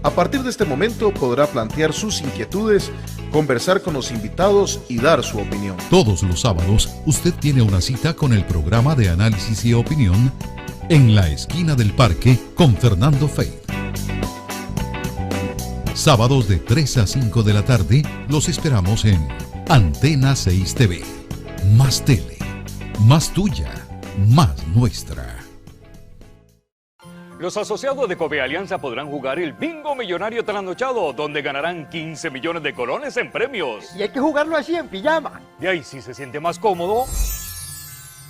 A partir de este momento podrá plantear sus inquietudes, conversar con los invitados y dar su opinión. Todos los sábados usted tiene una cita con el programa de análisis y opinión En la esquina del parque con Fernando Fait. Sábados de 3 a 5 de la tarde los esperamos en Antena 6 TV. Más tele, más tuya, más nuestra. Los asociados de Copealianza podrán jugar el Bingo Millonario Trasnochado, donde ganarán 15 millones de colones en premios. Y hay que jugarlo así en pijama. De ahí, si se siente más cómodo,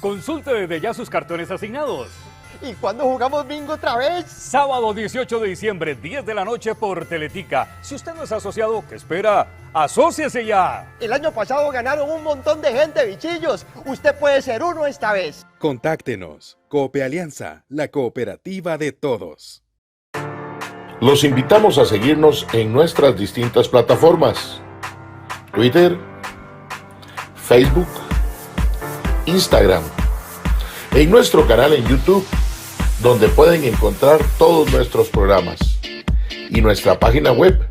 consulte desde ya sus cartones asignados. ¿Y cuándo jugamos bingo otra vez? Sábado 18 de diciembre, 10 de la noche por Teletica. Si usted no es asociado, ¿qué espera? ¡Asóciese ya! El año pasado ganaron un montón de gente, bichillos. Usted puede ser uno esta vez. Contáctenos. Copealianza, la cooperativa de todos. Los invitamos a seguirnos en nuestras distintas plataformas: Twitter, Facebook, Instagram, en nuestro canal en YouTube, donde pueden encontrar todos nuestros programas, y nuestra página web.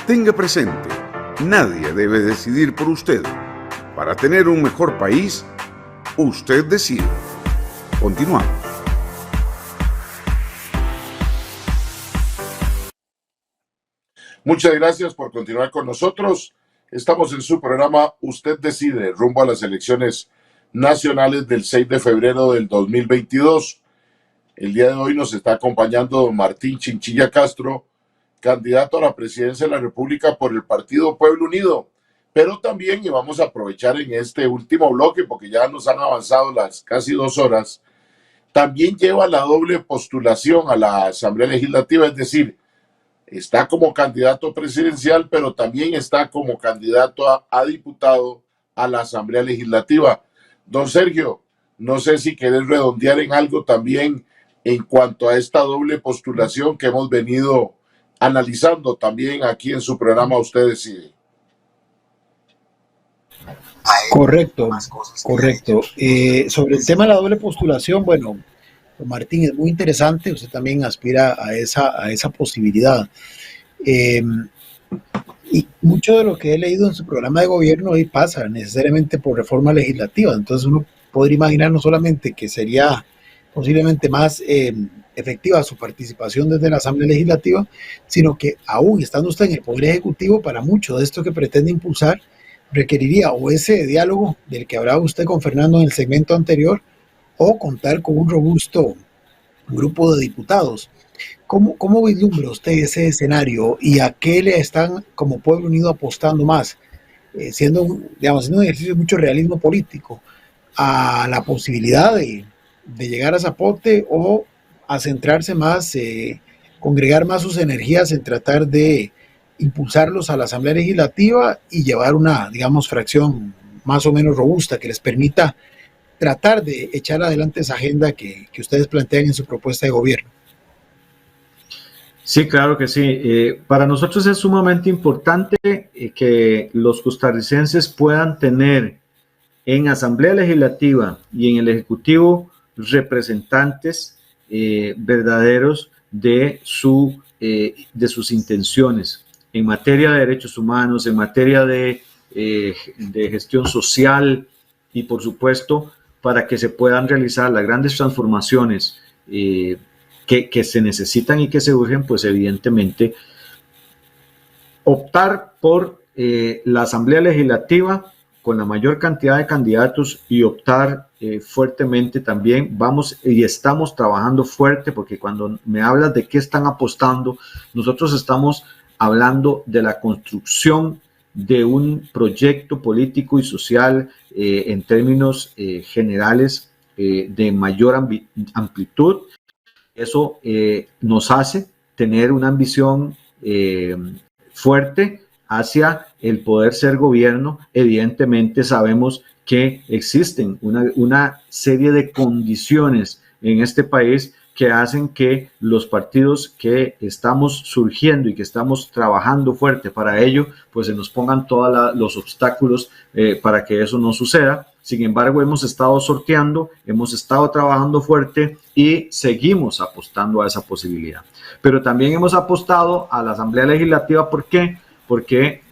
Tenga presente, nadie debe decidir por usted. Para tener un mejor país, usted decide. Continuamos. Muchas gracias por continuar con nosotros. Estamos en su programa Usted Decide, rumbo a las elecciones nacionales del 6 de febrero del 2022. El día de hoy nos está acompañando don Martín Chinchilla Castro, candidato a la presidencia de la República por el partido Pueblo Unido. Pero también, y vamos a aprovechar en este último bloque, porque ya nos han avanzado las casi 2 horas, también lleva la doble postulación a la Asamblea Legislativa, es decir, está como candidato presidencial, pero también está como candidato a diputado a la Asamblea Legislativa. Don Sergio, no sé si querés redondear en algo también en cuanto a esta doble postulación que hemos venido analizando también aquí en su programa Usted Decide. Correcto. Sobre el tema de la doble postulación, bueno, Martín, es muy interesante, usted también aspira a esa posibilidad. Y mucho de lo que he leído en su programa de gobierno hoy pasa necesariamente por reforma legislativa, entonces uno podría imaginar no solamente que sería posiblemente más efectiva su participación desde la Asamblea Legislativa, sino que aún estando usted en el Poder Ejecutivo, para mucho de esto que pretende impulsar, requeriría o ese diálogo del que hablaba usted con Fernando en el segmento anterior, o contar con un robusto grupo de diputados. ¿Cómo vislumbra usted ese escenario y a qué le están como Pueblo Unido apostando más? Siendo un ejercicio de mucho realismo político, a la posibilidad de llegar a Zapote, o a centrarse más, congregar más sus energías en tratar de impulsarlos a la Asamblea Legislativa y llevar una, fracción más o menos robusta que les permita tratar de echar adelante esa agenda que ustedes plantean en su propuesta de gobierno? Sí, claro que sí. Para nosotros es sumamente importante que los costarricenses puedan tener en Asamblea Legislativa y en el Ejecutivo representantes verdaderos de sus intenciones en materia de derechos humanos, en materia de gestión social y, por supuesto, para que se puedan realizar las grandes transformaciones que se necesitan y que se urgen, pues evidentemente optar por la Asamblea Legislativa con la mayor cantidad de candidatos y optar fuertemente también. Vamos y estamos trabajando fuerte, porque cuando me hablas de qué están apostando, nosotros estamos hablando de la construcción de un proyecto político y social en términos generales de mayor amplitud. Eso nos hace tener una ambición fuerte hacia el poder ser gobierno. Evidentemente sabemos que existen una serie de condiciones en este país que hacen que los partidos que estamos surgiendo y que estamos trabajando fuerte para ello, pues se nos pongan todos los obstáculos para que eso no suceda. Sin embargo, hemos estado sorteando, hemos estado trabajando fuerte y seguimos apostando a esa posibilidad. Pero también hemos apostado a la Asamblea Legislativa. ¿Por qué? Porque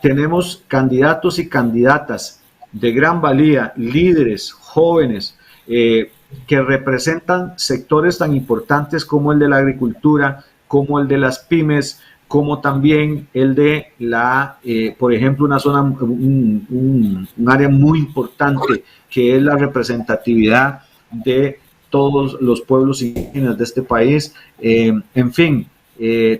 tenemos candidatos y candidatas de gran valía, líderes, jóvenes, que representan sectores tan importantes como el de la agricultura, como el de las pymes, como también el de por ejemplo, una zona, un área muy importante que es la representatividad de todos los pueblos indígenas de este país. En fin,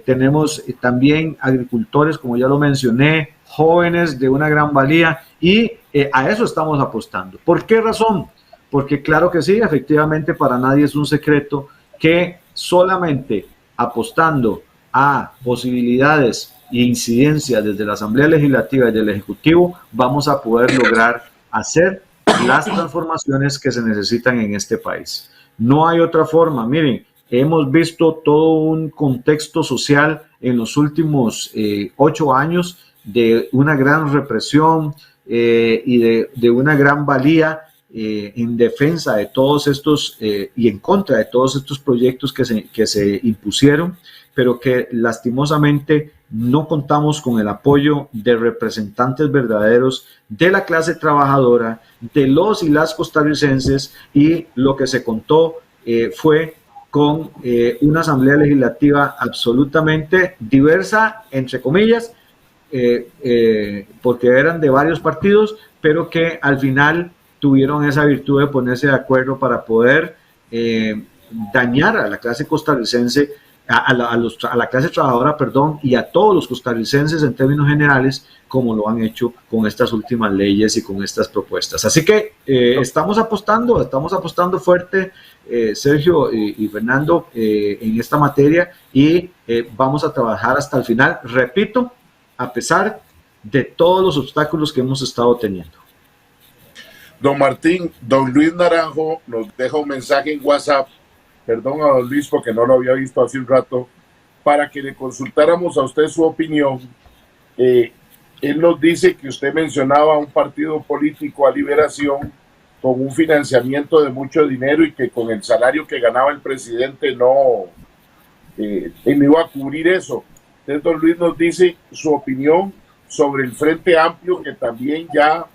tenemos también agricultores, como ya lo mencioné, jóvenes de una gran valía, y a eso estamos apostando. ¿Por qué razón? Porque claro que sí, efectivamente para nadie es un secreto que solamente apostando a posibilidades e incidencias desde la Asamblea Legislativa y del Ejecutivo vamos a poder lograr hacer las transformaciones que se necesitan en este país. No hay otra forma. Miren, hemos visto todo un contexto social en los últimos 8 años de una gran represión y de una gran valía en defensa de todos estos y en contra de todos estos proyectos que se impusieron, pero que lastimosamente no contamos con el apoyo de representantes verdaderos de la clase trabajadora, de los y las costarricenses, y lo que se contó fue con una Asamblea Legislativa absolutamente diversa, entre comillas, porque eran de varios partidos, pero que al final tuvieron esa virtud de ponerse de acuerdo para poder dañar a la clase costarricense, a la clase trabajadora, perdón, y a todos los costarricenses en términos generales, como lo han hecho con estas últimas leyes y con estas propuestas. Así que estamos apostando fuerte, Sergio y Fernando, en esta materia, y vamos a trabajar hasta el final, repito, a pesar de todos los obstáculos que hemos estado teniendo. Don Martín, don Luis Naranjo nos deja un mensaje en WhatsApp, perdón a don Luis porque no lo había visto hace un rato, para que le consultáramos a usted su opinión. Él nos dice que usted mencionaba un partido político a Liberación con un financiamiento de mucho dinero y que con el salario que ganaba el presidente no iba a cubrir eso. Entonces don Luis nos dice su opinión sobre el Frente Amplio, que también ya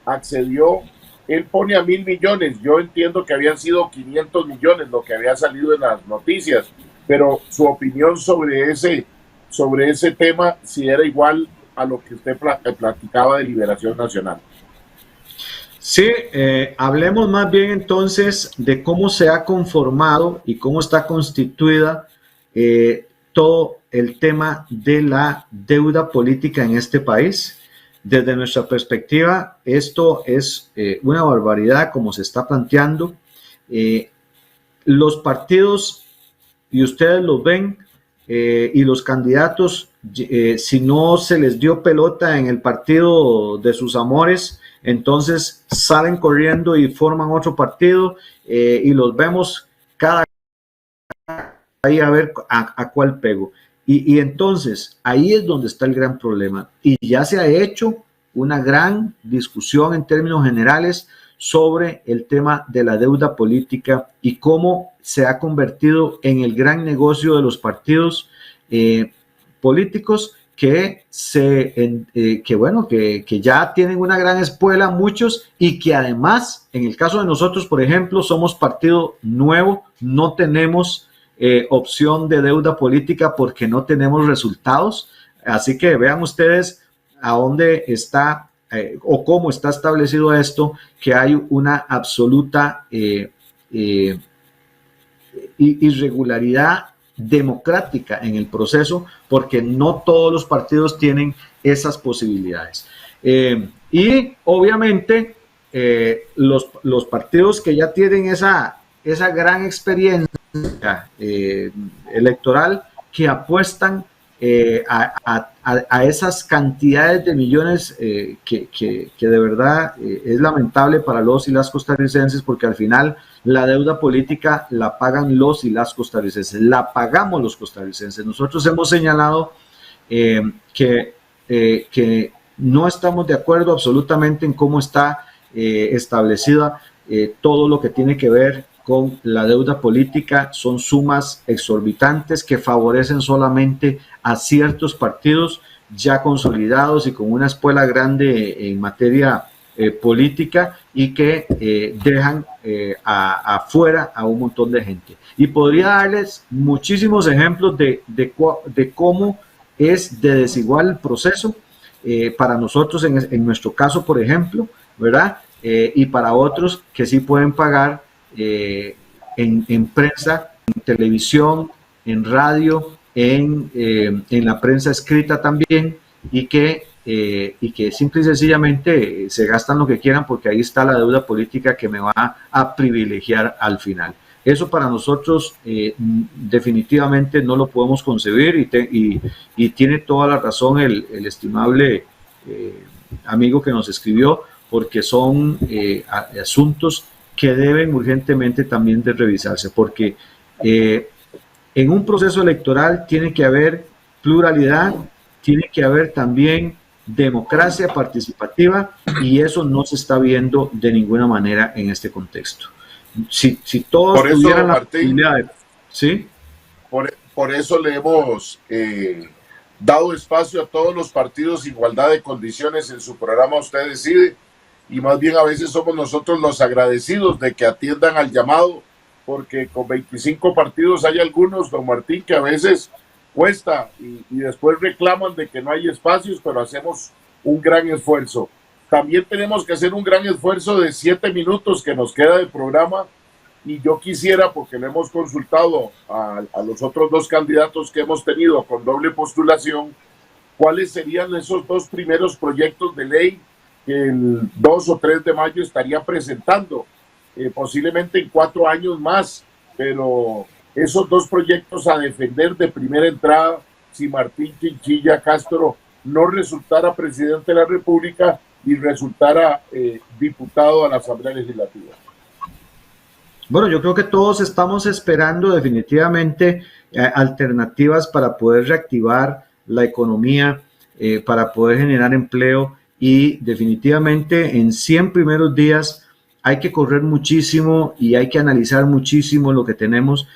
accedió. Él pone a 1.000 millones, yo entiendo que habían sido 500 millones lo que había salido en las noticias, pero su opinión sobre ese tema, si era igual a lo que usted platicaba de Liberación Nacional. Sí, hablemos más bien entonces de cómo se ha conformado y cómo está constituida todo el tema de la deuda política en este país. Desde nuestra perspectiva, esto es una barbaridad como se está planteando. Los partidos, y ustedes los ven, y los candidatos, si no se les dio pelota en el partido de sus amores, entonces salen corriendo y forman otro partido, y los vemos cada ahí a ver a cuál pego. Y entonces ahí es donde está el gran problema. Y ya se ha hecho una gran discusión en términos generales sobre el tema de la deuda política y cómo se ha convertido en el gran negocio de los partidos políticos que ya tienen una gran espuela muchos, y que además, en el caso de nosotros, por ejemplo, somos partido nuevo, no tenemos opción de deuda política porque no tenemos resultados. Así que vean ustedes a dónde está o cómo está establecido esto, que hay una absoluta irregularidad democrática en el proceso, porque no todos los partidos tienen esas posibilidades. Y obviamente los partidos que ya tienen esa gran experiencia electoral, que apuestan a esas cantidades de millones que de verdad es lamentable para los y las costarricenses, porque al final la deuda política la pagan los y las costarricenses, la pagamos los costarricenses. Nosotros hemos señalado que no estamos de acuerdo absolutamente en cómo está establecida todo lo que tiene que ver con la deuda política. Son sumas exorbitantes que favorecen solamente a ciertos partidos ya consolidados y con una espuela grande en materia política, y que dejan afuera a un montón de gente. Y podría darles muchísimos ejemplos de cómo es de desigual el proceso para nosotros en nuestro caso, por ejemplo, ¿verdad? Y para otros que sí pueden pagar en prensa, en televisión, en radio, en la prensa escrita también, y que simple y sencillamente se gastan lo que quieran, porque ahí está la deuda política que me va a privilegiar al final. Eso para nosotros definitivamente no lo podemos concebir, y tiene toda la razón el estimable amigo que nos escribió, porque son asuntos que deben urgentemente también de revisarse, porque en un proceso electoral tiene que haber pluralidad, tiene que haber también democracia participativa, y eso no se está viendo de ninguna manera en este contexto. Si todos tuvieran la posibilidad de... ¿Sí? Por eso le hemos dado espacio a todos los partidos, igualdad de condiciones en su programa Usted Decide, y más bien a veces somos nosotros los agradecidos de que atiendan al llamado, porque con 25 partidos hay algunos, don Martín, que a veces cuesta y después reclaman de que no hay espacios, pero hacemos un gran esfuerzo. También tenemos que hacer un gran esfuerzo de 7 minutos que nos queda de programa, y yo quisiera, porque le hemos consultado a los otros dos candidatos que hemos tenido con doble postulación, cuáles serían esos dos primeros proyectos de ley que el 2 o 3 de mayo estaría presentando, posiblemente en 4 años más, pero esos dos proyectos a defender de primera entrada si Martín Chinchilla Castro no resultara presidente de la República y resultara diputado a la Asamblea Legislativa. Bueno, yo creo que todos estamos esperando definitivamente alternativas para poder reactivar la economía, para poder generar empleo, y definitivamente en 100 primeros días hay que correr muchísimo y hay que analizar muchísimo lo que tenemos.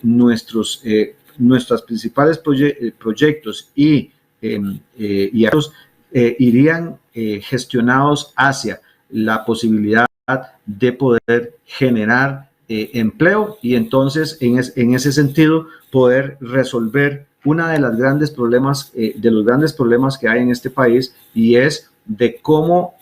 Nuestros principales proyectos y otros irían gestionados hacia la posibilidad de poder generar empleo, y entonces en ese sentido poder resolver una de los grandes problemas que hay en este país, y es de cómo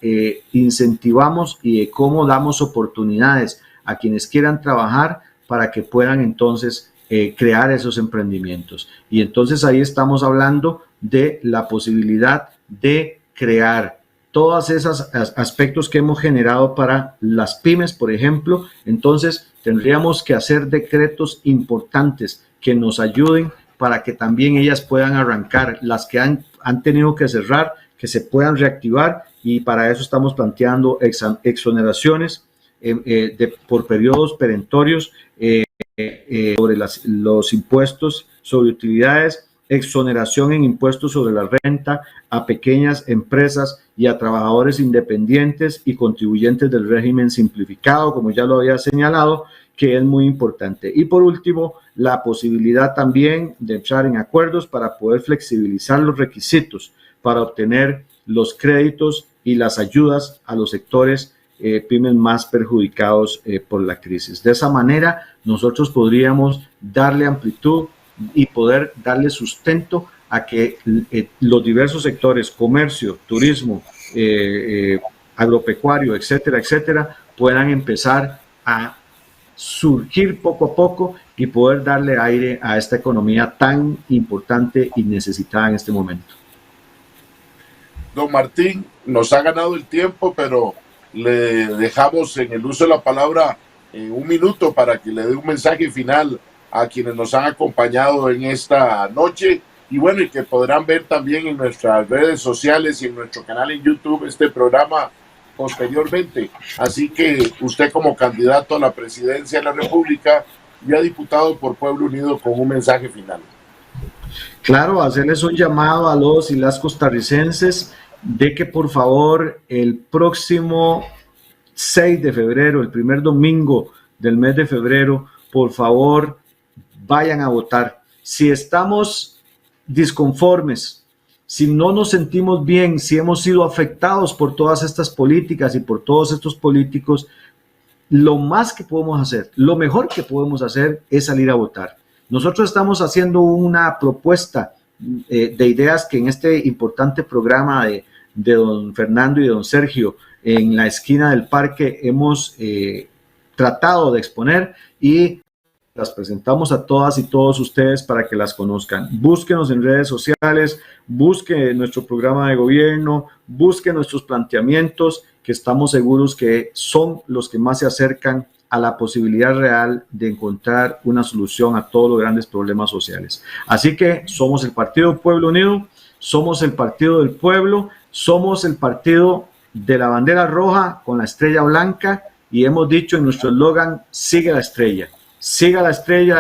incentivamos y de cómo damos oportunidades a quienes quieran trabajar para que puedan entonces crear esos emprendimientos. Y entonces ahí estamos hablando de la posibilidad de crear todos esos aspectos que hemos generado para las pymes, por ejemplo. Entonces tendríamos que hacer decretos importantes que nos ayuden para que también ellas puedan arrancar, las que han tenido que cerrar, que se puedan reactivar, y para eso estamos planteando exoneraciones por periodos perentorios sobre los impuestos sobre utilidades, exoneración en impuestos sobre la renta a pequeñas empresas y a trabajadores independientes y contribuyentes del régimen simplificado, como ya lo había señalado, que es muy importante. Y por último, la posibilidad también de entrar en acuerdos para poder flexibilizar los requisitos para obtener los créditos y las ayudas a los sectores pymes más perjudicados por la crisis. De esa manera, nosotros podríamos darle amplitud y poder darle sustento a que los diversos sectores, comercio, turismo, agropecuario, etcétera, etcétera, puedan empezar a surgir poco a poco y poder darle aire a esta economía tan importante y necesitada en este momento. Don Martín, nos ha ganado el tiempo, pero le dejamos en el uso de la palabra un minuto para que le dé un mensaje final a quienes nos han acompañado en esta noche, y bueno, y que podrán ver también en nuestras redes sociales y en nuestro canal en YouTube este programa posteriormente. Así que usted, como candidato a la presidencia de la República y a diputado por Pueblo Unido, con un mensaje final. Claro, hacerles un llamado a los y las costarricenses de que por favor el próximo 6 de febrero, el primer domingo del mes de febrero, por favor vayan a votar. Si estamos disconformes, si no nos sentimos bien, si hemos sido afectados por todas estas políticas y por todos estos políticos, lo más que podemos hacer, lo mejor que podemos hacer es salir a votar. Nosotros estamos haciendo una propuesta de ideas que en este importante programa de don Fernando y de don Sergio en la esquina del parque hemos tratado de exponer, y las presentamos a todas y todos ustedes para que las conozcan. Búsquenos en redes sociales, busquen nuestro programa de gobierno, busquen nuestros planteamientos, que estamos seguros que son los que más se acercan a la posibilidad real de encontrar una solución a todos los grandes problemas sociales. Así que somos el Partido Pueblo Unido, somos el Partido del Pueblo, somos el partido de la bandera roja con la estrella blanca, y hemos dicho en nuestro eslogan: sigue la estrella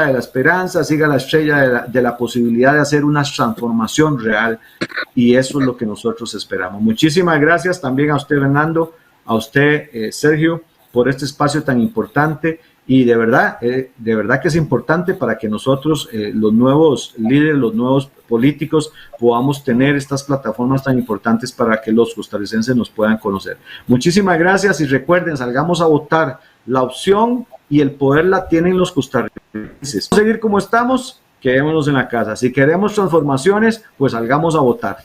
de la esperanza, siga la estrella de la posibilidad de hacer una transformación real, y eso es lo que nosotros esperamos. Muchísimas gracias también a usted, Fernando, a usted, Sergio, por este espacio tan importante, y de verdad que es importante para que nosotros, los nuevos líderes, los nuevos políticos, podamos tener estas plataformas tan importantes para que los costarricenses nos puedan conocer. Muchísimas gracias, y recuerden, salgamos a votar. La opción y el poder la tienen los costarricenses. Seguir como estamos, quedémonos en la casa. Si queremos transformaciones, pues salgamos a votar.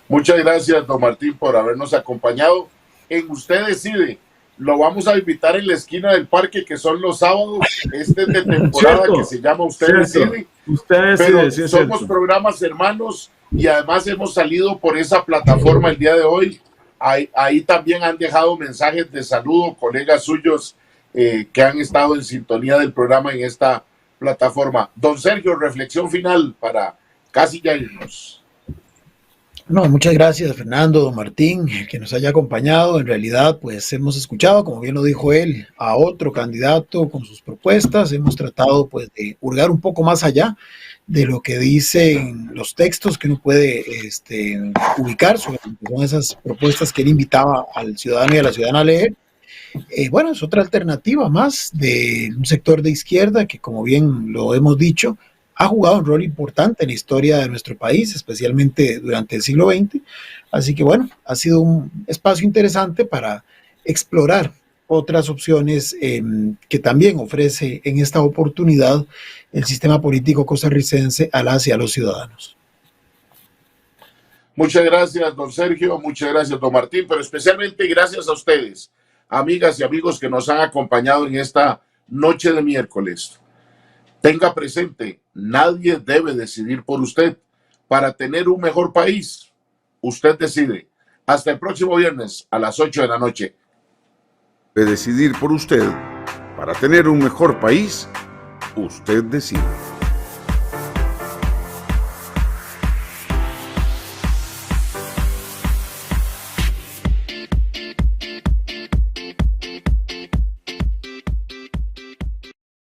Muchas gracias, don Martín, por habernos acompañado en Usted Decide. Lo vamos a invitar en la esquina del parque, que son los sábados. Este es de temporada, que se llama Usted Decide. Usted Decide, pero sí, somos cierto. Programas hermanos, y además hemos salido por esa plataforma el día de hoy. Ahí también han dejado mensajes de saludo colegas suyos que han estado en sintonía del programa en esta plataforma. Don Sergio, reflexión final para casi ya irnos. No, muchas gracias, Fernando, don Martín, que nos haya acompañado. En realidad, pues hemos escuchado, como bien lo dijo él, a otro candidato con sus propuestas. Hemos tratado, pues, de hurgar un poco más allá de lo que dicen los textos que uno puede ubicar sobre son esas propuestas que él invitaba al ciudadano y a la ciudadana a leer. Bueno, es otra alternativa más de un sector de izquierda que, como bien lo hemos dicho, ha jugado un rol importante en la historia de nuestro país, especialmente durante el siglo XX. Así que bueno, ha sido un espacio interesante para explorar otras opciones que también ofrece en esta oportunidad el sistema político costarricense a las y a los ciudadanos. Muchas gracias, don Sergio, muchas gracias, don Martín, pero especialmente gracias a ustedes, amigas y amigos que nos han acompañado en esta noche de miércoles. Tenga presente, nadie debe decidir por usted. Para tener un mejor país, usted decide. Hasta el próximo viernes a las 8 de la noche. De decidir por usted. Para tener un mejor país, usted decide.